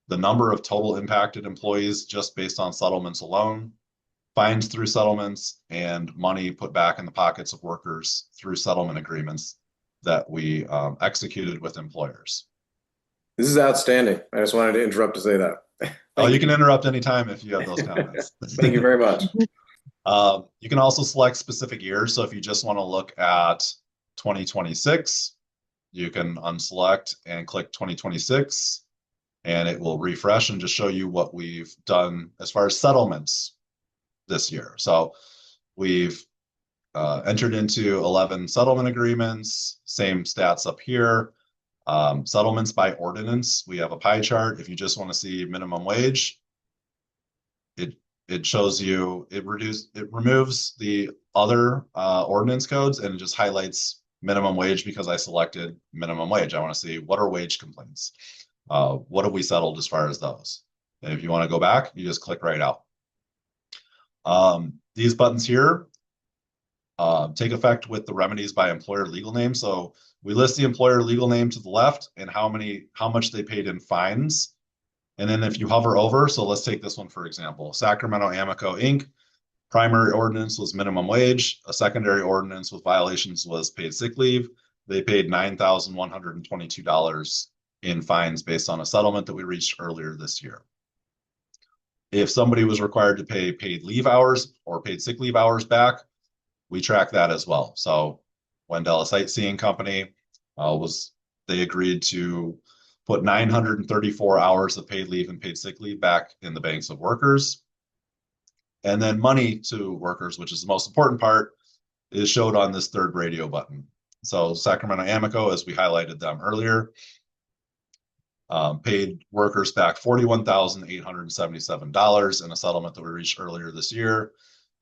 Speaker 4: the number of total impacted employees just based on settlements alone, fines through settlements, and money put back in the pockets of workers through settlement agreements that we executed with employers.
Speaker 7: This is outstanding. I just wanted to interrupt to say that.
Speaker 4: Oh, you can interrupt anytime if you have those comments.
Speaker 7: Thank you very much.
Speaker 4: You can also select specific years. So if you just want to look at 2026, you can unselect and click 2026, and it will refresh and just show you what we've done as far as settlements this year. So we've entered into 11 settlement agreements, same stats up here. Settlements by ordinance, we have a pie chart. If you just want to see minimum wage, it shows you, it removes the other ordinance codes and it just highlights minimum wage because I selected minimum wage. I want to see what are wage complaints. What have we settled as far as those? And if you want to go back, you just click right out. These buttons here take effect with the remedies by employer legal name. So we list the employer legal name to the left and how much they paid in fines. And then if you hover over, so let's take this one for example, Sacramento Amico Inc. Primary ordinance was minimum wage. A secondary ordinance with violations was paid sick leave. They paid $9,122 in fines based on a settlement that we reached earlier this year. If somebody was required to pay paid leave hours or paid sick leave hours back, we track that as well. So Wendell Sightseeing Company they agreed to put 934 hours of paid leave and paid sick leave back in the banks of workers. And then money to workers, which is the most important part, is showed on this third radio button. So Sacramento Amico, as we highlighted them earlier, paid workers back $41,877 in a settlement that we reached earlier this year.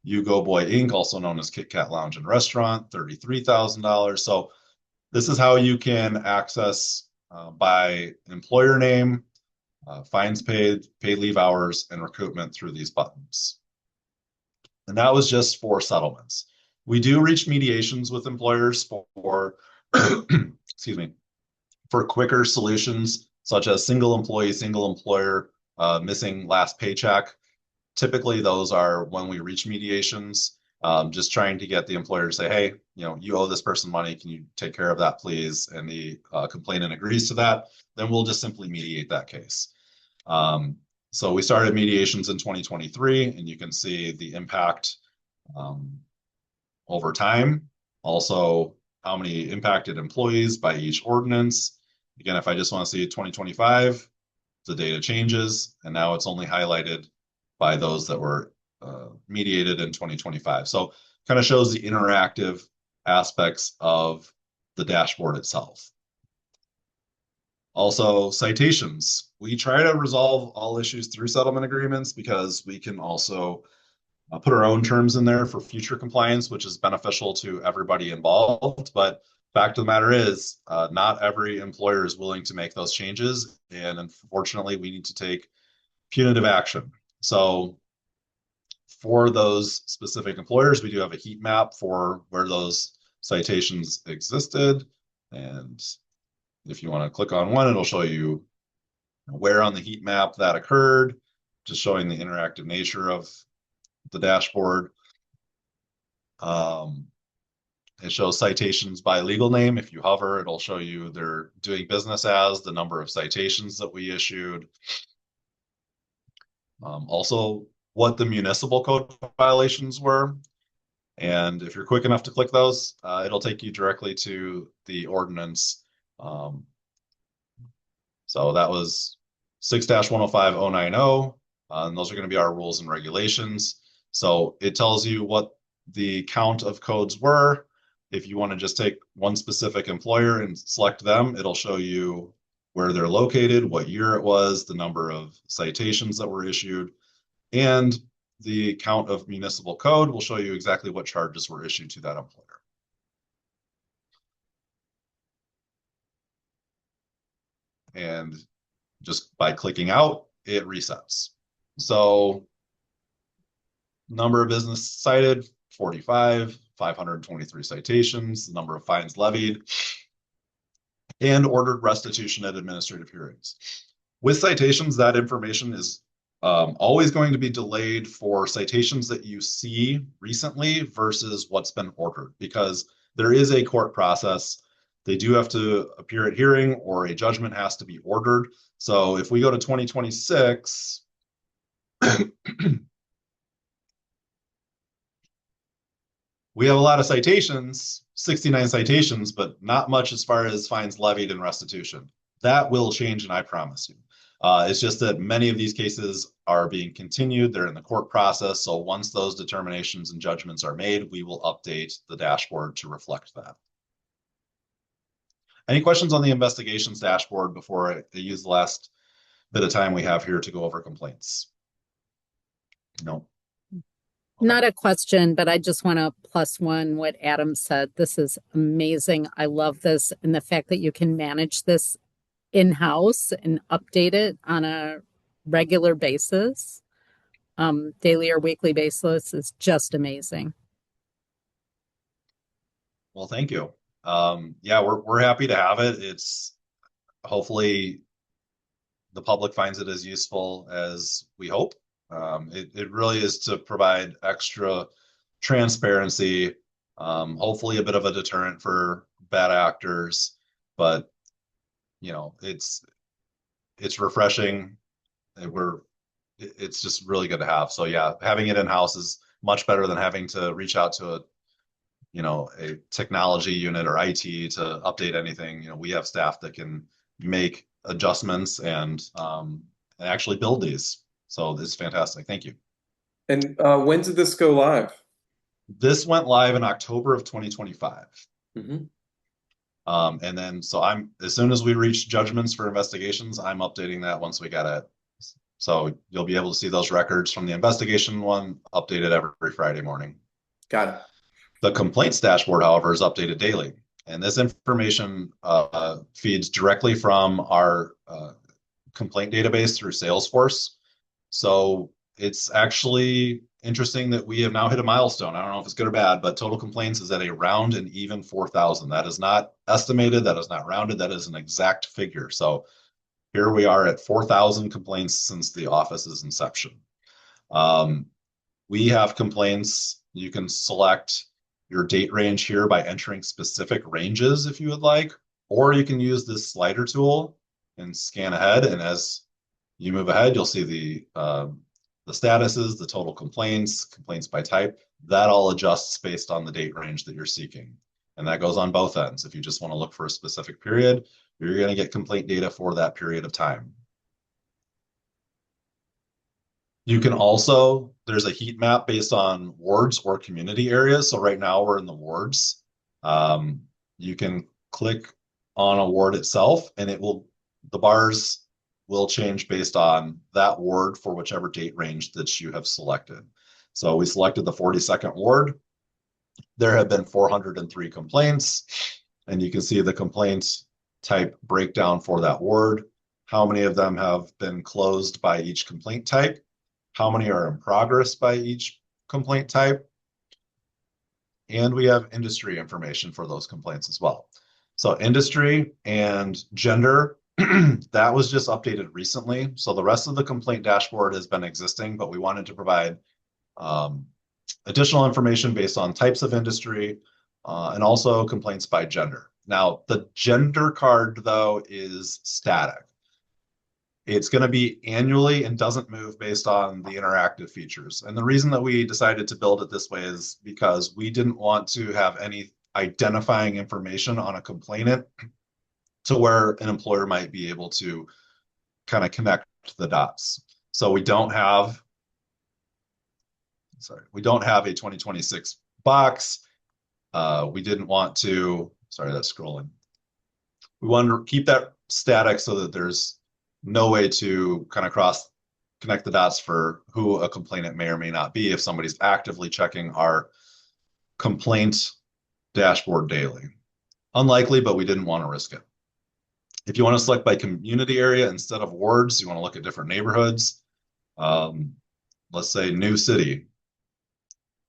Speaker 4: You Go Boy Inc., also known as Kit Kat Lounge and Restaurant, $33,000. So this is how you can access by employer name, fines paid, paid leave hours, and recoupment through these buttons. And that was just for settlements. We do reach mediations with employers for, excuse me, for quicker solutions, such as single employee, single employer, missing last paycheck. Typically, those are when we reach mediations, just trying to get the employer to say, hey, you owe this person money. Can you take care of that, please? And the complainant agrees to that. Then we'll just simply mediate that case. So we started mediations in 2023, and you can see the impact over time. Also, how many impacted employees by each ordinance. Again, if I just want to see 2025, the data changes, and now it's only highlighted by those that were mediated in 2025. So kind of shows the interactive aspects of the dashboard itself. Also, citations. We try to resolve all issues through settlement agreements because we can also put our own terms in there for future compliance, which is beneficial to everybody involved. But fact of the matter is, not every employer is willing to make those changes. And unfortunately, we need to take punitive action. So for those specific employers, we do have a heat map for where those citations existed. And if you want to click on one, it'll show you where on the heat map that occurred, just showing the interactive nature of the dashboard. It shows citations by legal name. If you hover, it'll show you they're doing business as, the number of citations that we issued. Also, what the municipal code violations were. And if you're quick enough to click those, it'll take you directly to the ordinance. So that was 6-105-090, and those are going to be our rules and regulations. So it tells you what the count of codes were. If you want to just take one specific employer and select them, it'll show you where they're located, what year it was, the number of citations that were issued, and the count of municipal code will show you exactly what charges were issued to that employer. And just by clicking out, it resets. So number of business cited, 45, 523 citations, the number of fines levied, and ordered restitution at administrative hearings. With citations, that information is always going to be delayed for citations that you see recently versus what's been ordered, because there is a court process. They do have to appear at hearing, or a judgment has to be ordered. So if we go to 2026, we have a lot of citations, 69 citations, but not much as far as fines levied and restitution. That will change, and I promise you. It's just that many of these cases are being continued. They're in the court process. So once those determinations and judgments are made, we will update the dashboard to reflect that. Any questions on the investigations dashboard before I use the last bit of time we have here to go over complaints? No.
Speaker 1: Not a question, but I just want to +1 what Adam said. This is amazing. I love this. And the fact that you can manage this in-house and update it on a regular basis, daily or weekly basis, is just amazing.
Speaker 4: Well, thank you. Yeah, we're happy to have it. It's hopefully the public finds it as useful as we hope. It really is to provide extra transparency, hopefully a bit of a deterrent for bad actors, but you know, it's refreshing. It's just really good to have. So yeah, having it in-house is much better than having to reach out to a technology unit or IT to update anything. We have staff that can make adjustments and actually build these. So this is fantastic. Thank you.
Speaker 7: And when did this go live?
Speaker 4: This went live in October of 2025.
Speaker 7: Mm-hmm.
Speaker 4: And then, so as soon as we reach judgments for investigations, I'm updating that once we get it. So you'll be able to see those records from the investigation one updated every Friday morning.
Speaker 7: Got it.
Speaker 4: The complaints dashboard, however, is updated daily. And this information feeds directly from our complaint database through Salesforce. So it's actually interesting that we have now hit a milestone. I don't know if it's good or bad, but total complaints is at a round and even 4,000. That is not estimated. That is not rounded. That is an exact figure. So here we are at 4,000 complaints since the office's inception. We have complaints. You can select your date range here by entering specific ranges if you would like, or you can use this slider tool and scan ahead. And as you move ahead, you'll see the statuses, the total complaints by type. That all adjusts based on the date range that you're seeking. And that goes on both ends. If you just want to look for a specific period, you're going to get complaint data for that period of time. You can also, there's a heat map based on wards or community areas. So right now we're in the wards. You can click on a ward itself and the bars will change based on that ward for whichever date range that you have selected. So we selected the 42nd ward. There have been 403 complaints, and you can see the complaints type breakdown for that ward. How many of them have been closed by each complaint type? How many are in progress by each complaint type? And we have industry information for those complaints as well. So industry and gender, that was just updated recently. So the rest of the complaint dashboard has been existing, but we wanted to provide additional information based on types of industry and also complaints by gender. Now, the gender card, though, is static. It's going to be annually and doesn't move based on the interactive features. And the reason that we decided to build it this way is because we didn't want to have any identifying information on a complainant to where an employer might be able to kind of connect the dots. So we don't have a 2026 box. We didn't want to, sorry, that's scrolling. We wanted to keep that static so that there's no way to kind of cross connect the dots for who a complainant may or may not be if somebody's actively checking our complaint dashboard daily. Unlikely, but we didn't want to risk it. If you want to select by community area instead of wards, you want to look at different neighborhoods. Let's say new city.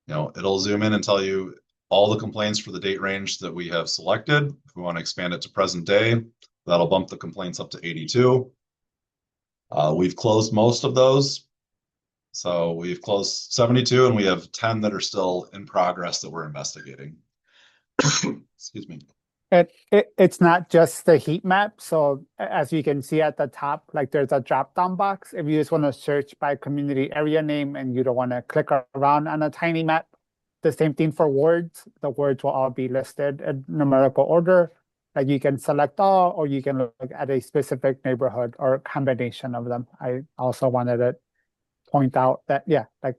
Speaker 4: It'll zoom in and tell you all the complaints for the date range that we have selected. If we want to expand it to present day, that'll bump the complaints up to 82. We've closed most of those. So we've closed 72 and we have 10 that are still in progress that we're investigating. Excuse me.
Speaker 2: It's not just the heat map. So as you can see at the top, like there's a drop-down box. If you just want to search by community area name and you don't want to click around on a tiny map, the same thing for wards. The wards will all be listed in numerical order. Like you can select all, or you can look at a specific neighborhood or a combination of them. I also wanted to point out that, yeah, like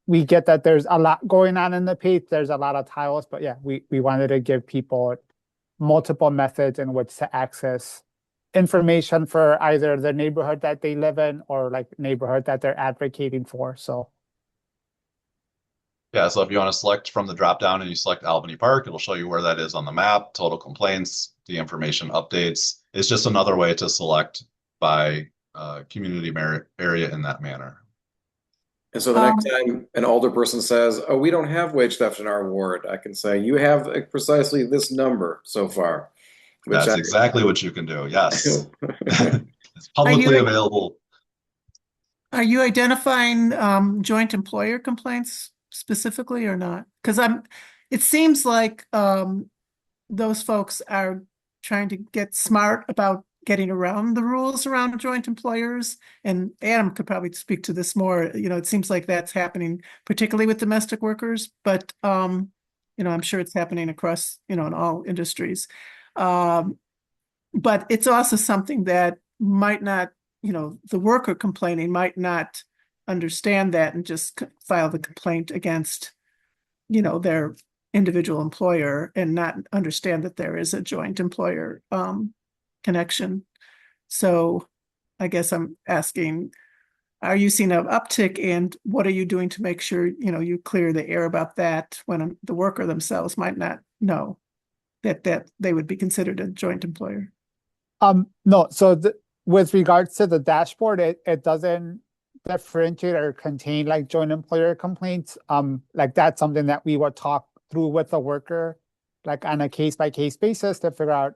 Speaker 2: we get that there's a lot going on in the page. There's a lot of tiles, but yeah, we wanted to give people multiple methods in which to access information for either the neighborhood that they live in or like neighborhood that they're advocating for. So
Speaker 4: yeah, so if you want to select from the drop down and you select Albany Park, it'll show you where that is on the map, total complaints, the information updates. It's just another way to select by community area in that manner.
Speaker 7: And so the next time an older person says, "Oh, we don't have wage theft in our ward," I can say, "You have precisely this number so far."
Speaker 4: That's exactly what you can do. Yes. It's publicly available.
Speaker 6: Are you identifying joint employer complaints specifically or not? Because it seems like those folks are trying to get smart about getting around the rules around joint employers. And Adam could probably speak to this more. It seems like that's happening, particularly with domestic workers, but I'm sure it's happening across, in all industries. But it's also something that might not, the worker complaining might not understand that and just file the complaint against, their individual employer and not understand that there is a joint employer connection. So I guess I'm asking, are you seeing an uptick, and what are you doing to make sure, you clear the air about that when the worker themselves might not know that they would be considered a joint employer?
Speaker 2: No, so with regards to the dashboard, it doesn't differentiate or contain like joint employer complaints. Like that's something that we would talk through with the worker, like on a case-by-case basis to figure out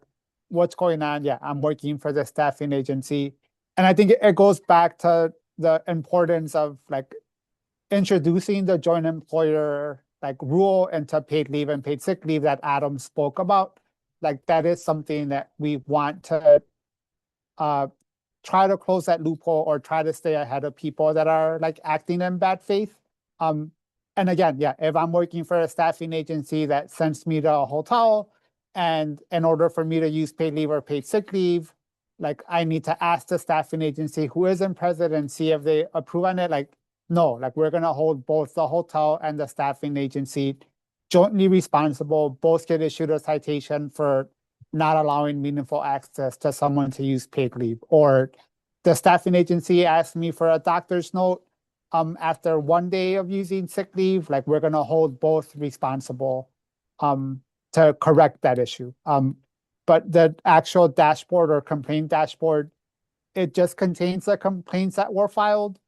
Speaker 2: what's going on. Yeah, I'm working for the staffing agency. And I think it goes back to the importance of like introducing the joint employer like rule into paid leave and paid sick leave that Adam spoke about. Like that is something that we want to try to close that loophole or try to stay ahead of people that are like acting in bad faith. And again, yeah, if I'm working for a staffing agency that sends me to a hotel, and in order for me to use paid leave or paid sick leave, like I need to ask the staffing agency who isn't present and see if they approve on it. Like, no, like we're gonna hold both the hotel and the staffing agency jointly responsible. Both get issued a citation for not allowing meaningful access to someone to use paid leave. Or the staffing agency asked me for a doctor's note after 1 day of using sick leave, like we're gonna hold both responsible to correct that issue. But the actual dashboard or complaint dashboard, it just contains the complaints that were filed.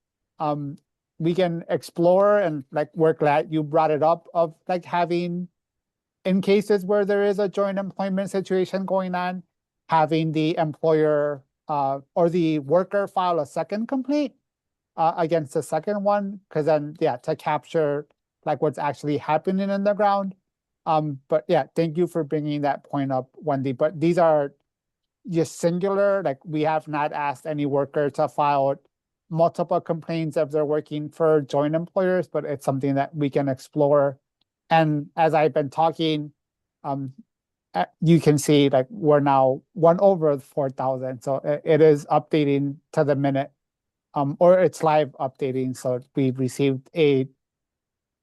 Speaker 2: We can explore, and like we're glad you brought it up, of like having, in cases where there is a joint employment situation going on, having the employer or the worker file a second complaint against the second one, because then, yeah, to capture like what's actually happening in the ground. But yeah, thank you for bringing that point up, Wendy. But these are just singular, like we have not asked any worker to file multiple complaints if they're working for joint employers, but it's something that we can explore. And as I've been talking, you can see like we're now over 4,000. So it is updating to the minute, or it's live updating. So we've received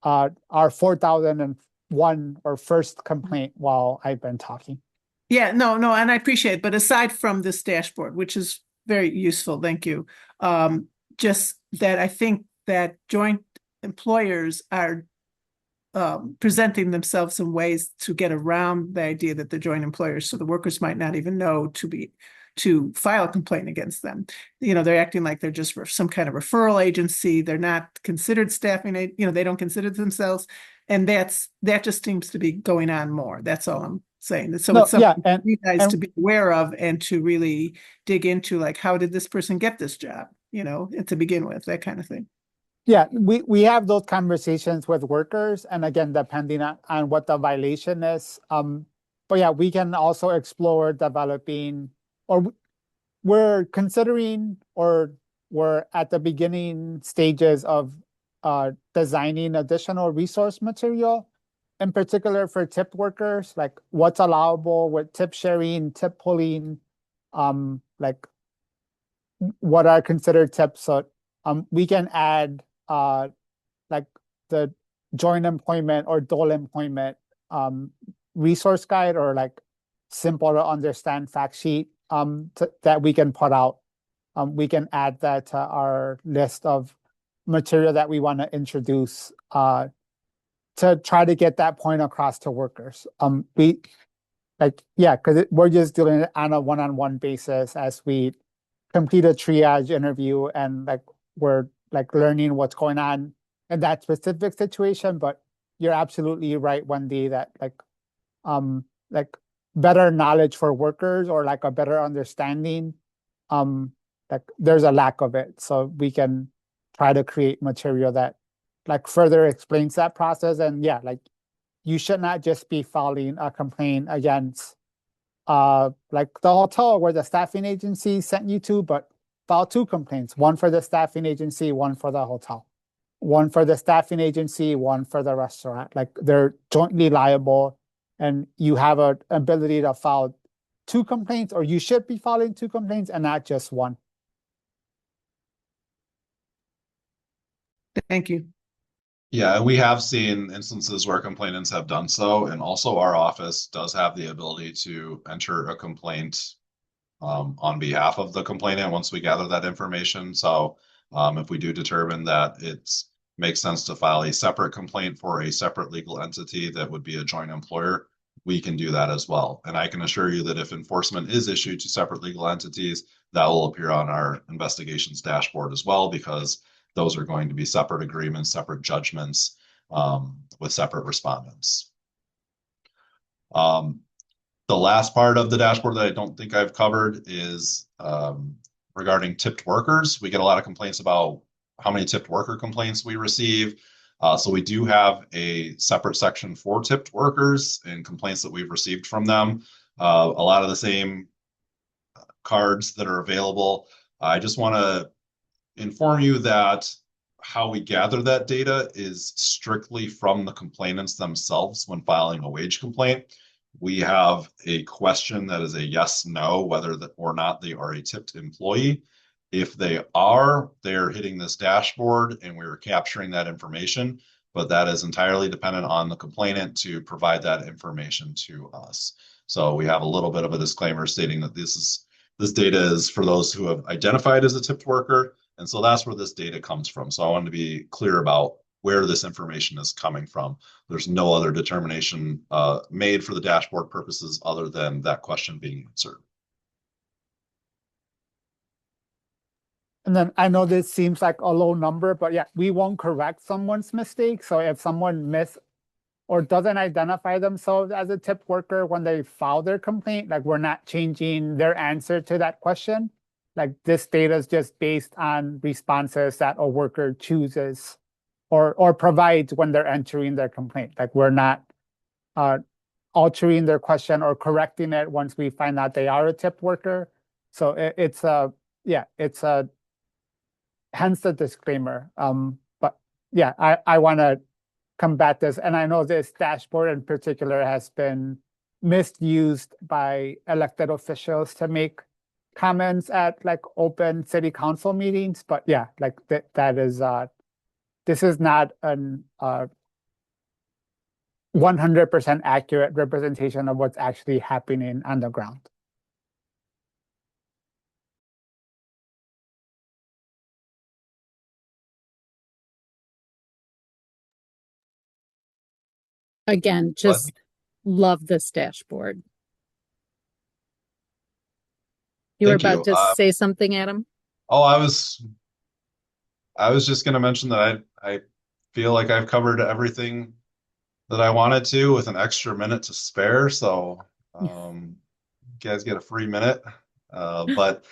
Speaker 2: our 4,001 or first complaint while I've been talking.
Speaker 6: Yeah, no, and I appreciate it. But aside from this dashboard, which is very useful, thank you. Just that I think that joint employers are presenting themselves in ways to get around the idea that they're joint employers. So the workers might not even know to file a complaint against them. They're acting like they're just some kind of referral agency. They're not considered staffing, they don't consider themselves. And that just seems to be going on more. That's all I'm saying. So
Speaker 2: No,
Speaker 6: it's something
Speaker 2: yeah,
Speaker 6: for you guys to be aware of and to really dig into, like, how did this person get this job, and to begin with, that kind of thing.
Speaker 2: yeah, we have those conversations with workers, and again, depending on what the violation is. But yeah, we can also explore developing, or we're considering, or we're at the beginning stages of designing additional resource material, in particular for tip workers, like what's allowable with tip sharing, tip pulling, like what are considered tips. So we can add like the joint employment or dual employment resource guide, or like simple to understand fact sheet that we can put out. We can add that to our list of material that we want to introduce to try to get that point across to workers. Because we're just doing it on a one-on-one basis as we complete a triage interview, and like we're like learning what's going on in that specific situation. But you're absolutely right, Wendy, that like better knowledge for workers, or like a better understanding, like there's a lack of it. So we can try to create material that like further explains that process. And yeah, like you should not just be filing a complaint against like the hotel where the staffing agency sent you to, but file two complaints, one for the staffing agency, one for the hotel, one for the staffing agency, one for the restaurant. Like they're jointly liable, and you have an ability to file two complaints, or you should be filing two complaints and not just one.
Speaker 6: Thank you.
Speaker 4: Yeah, and we have seen instances where complainants have done so, and also our office does have the ability to enter a complaint on behalf of the complainant once we gather that information. So if we do determine that it makes sense to file a separate complaint for a separate legal entity that would be a joint employer, we can do that as well. And I can assure you that if enforcement is issued to separate legal entities, that will appear on our investigations dashboard as well, because those are going to be separate agreements, separate judgments with separate respondents. The last part of the dashboard that I don't think I've covered is regarding tipped workers. We get a lot of complaints about how many tipped worker complaints we receive. So we do have a separate section for tipped workers and complaints that we've received from them. A lot of the same cards that are available. I just want to inform you that how we gather that data is strictly from the complainants themselves when filing a wage complaint. We have a question that is a yes, no, whether or not they are a tipped employee. If they are, they're hitting this dashboard and we're capturing that information, but that is entirely dependent on the complainant to provide that information to us. So we have a little bit of a disclaimer stating that this data is for those who have identified as a tipped worker. And so that's where this data comes from. So I wanted to be clear about where this information is coming from. There's no other determination made for the dashboard purposes other than that question being answered.
Speaker 2: And then I know this seems like a low number, but yeah, we won't correct someone's mistake. So if someone or doesn't identify themselves as a tip worker when they file their complaint, like we're not changing their answer to that question. Like this data is just based on responses that a worker chooses or provides when they're entering their complaint. Like we're not altering their question or correcting it once we find out they are a tip worker. So it's hence the disclaimer. But yeah, I want to combat this. And I know this dashboard in particular has been misused by elected officials to make comments at like open city council meetings. But yeah, like that is this is not an 100% accurate representation of what's actually happening on the ground.
Speaker 1: Again,
Speaker 4: But
Speaker 1: just love this dashboard. You were
Speaker 4: thank
Speaker 1: about
Speaker 4: you.
Speaker 1: to say something, Adam?
Speaker 4: Oh, I was just going to mention that I feel like I've covered everything that I wanted to with an extra minute to spare. So you guys get a free minute. But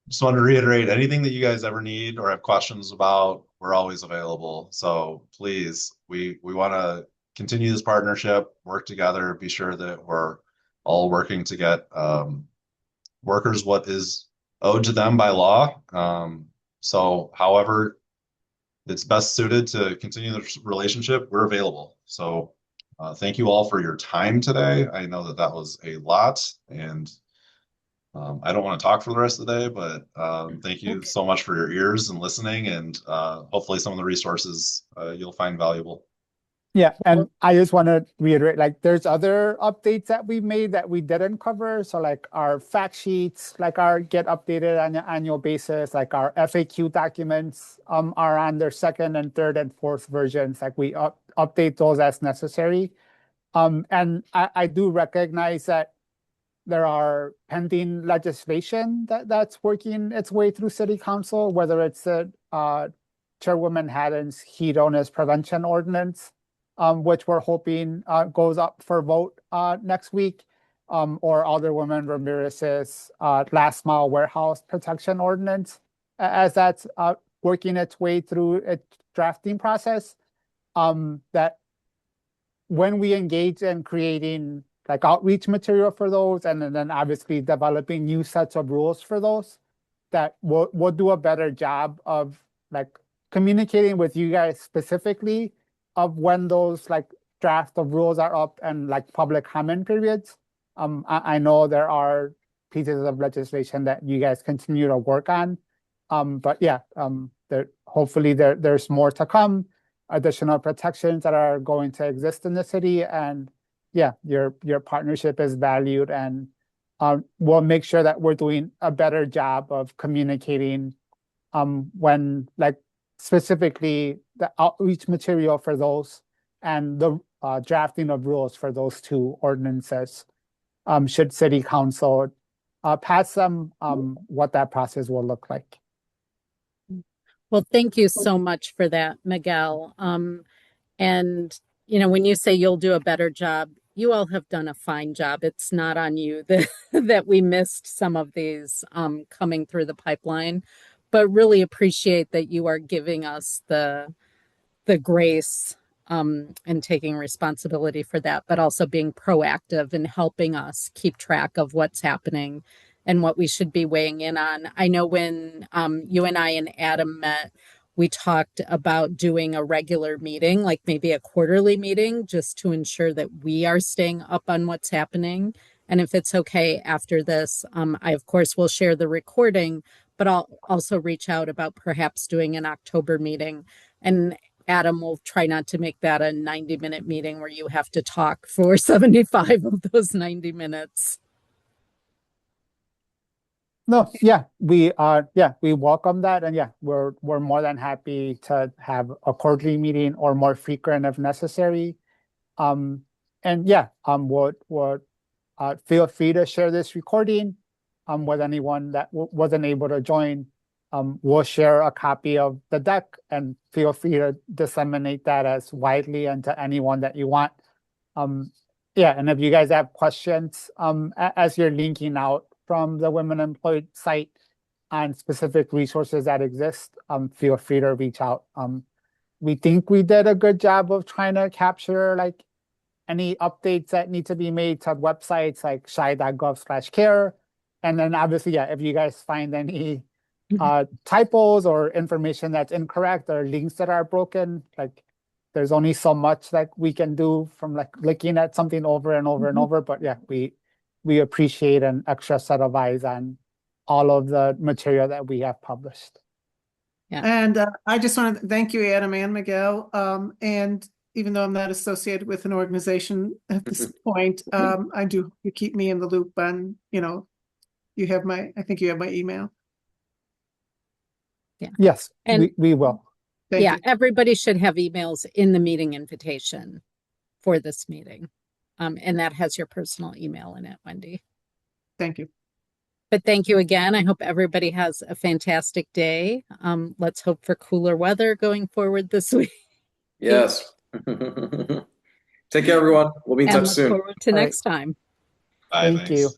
Speaker 4: just wanted to reiterate anything that you guys ever need or have questions about, we're always available. So please, we want to continue this partnership, work together, be sure that we're all working to get workers what is owed to them by law. So however it's best suited to continue the relationship, we're available. So thank you all for your time today. I know that that was a lot, and I don't want to talk for the rest of the day, but thank you so much for your ears and listening, and hopefully some of the resources you'll find valuable.
Speaker 2: Yeah, and
Speaker 1: Well,
Speaker 2: I just want to reiterate, like there's other updates that we made that we didn't cover. So like our fact sheets, like are get updated on an annual basis, like our FAQ documents are on their second and third and fourth versions. Like we update those as necessary. And I do recognize that there are pending legislation that's working its way through City Council, whether it's the Chairwoman Haddon's heat onus prevention ordinance, which we're hoping goes up for vote next week, or Alderwoman Ramirez's last mile warehouse protection ordinance, as that's working its way through its drafting process. That when we engage in creating like outreach material for those, and then obviously developing new sets of rules for those, that we'll do a better job of like communicating with you guys specifically of when those like draft of rules are up and like public comment periods. I know there are pieces of legislation that you guys continue to work on. But yeah, hopefully there's more to come, additional protections that are going to exist in the city, and yeah, your partnership is valued, and we'll make sure that we're doing a better job of communicating when like specifically the outreach material for those and the drafting of rules for those two ordinances. Should City Council pass them, what that process will look like.
Speaker 1: well, thank you so much for that, Miguel. And when you say you'll do a better job, you all have done a fine job. It's not on you that that we missed some of these coming through the pipeline, but really appreciate that you are giving us the grace and taking responsibility for that, but also being proactive and helping us keep track of what's happening and what we should be weighing in on. I know when you and I and Adam met, we talked about doing a regular meeting, like maybe a quarterly meeting, just to ensure that we are staying up on what's happening. And if it's okay after this, I, of course, will share the recording, but I'll also reach out about perhaps doing an October meeting. And Adam will try not to make that a 90-minute meeting where you have to talk for 75 of those 90 minutes.
Speaker 2: No, yeah, we welcome that, and yeah, we're more than happy to have a quarterly meeting or more frequent if necessary. And yeah, would feel free to share this recording with anyone that wasn't able to join. We'll share a copy of the deck, and feel free to disseminate that as widely and to anyone that you want. Yeah, and if you guys have questions, as you're linking out from the Women Employed site on specific resources that exist, feel free to reach out. We think we did a good job of trying to capture like any updates that need to be made to websites like chi.gov/care. And then obviously, yeah, if you guys find any typos or information that's incorrect or links that are broken, like there's only so much that we can do from like looking at something over and over and over. But yeah, we appreciate an extra set of eyes on all of the material that we have published.
Speaker 1: Yeah.
Speaker 6: And I just want to thank you, Adam and Miguel. And even though I'm not associated with an organization at this point, I do hope you keep me in the loop on, you have I think you have my email.
Speaker 1: Yeah.
Speaker 2: Yes,
Speaker 1: And
Speaker 2: we will.
Speaker 6: Thank
Speaker 1: yeah,
Speaker 6: you.
Speaker 1: everybody should have emails in the meeting invitation. for this meeting. And that has your personal email in it, Wendy.
Speaker 6: Thank you.
Speaker 1: But thank you again. I hope everybody has a fantastic day. Let's hope for cooler weather going forward this week.
Speaker 7: Yes. Take care, everyone. We'll be in
Speaker 1: And
Speaker 7: touch
Speaker 1: look
Speaker 7: soon.
Speaker 1: forward to
Speaker 2: All right.
Speaker 1: next time.
Speaker 4: Bye,
Speaker 2: Thank
Speaker 4: thanks.
Speaker 2: you.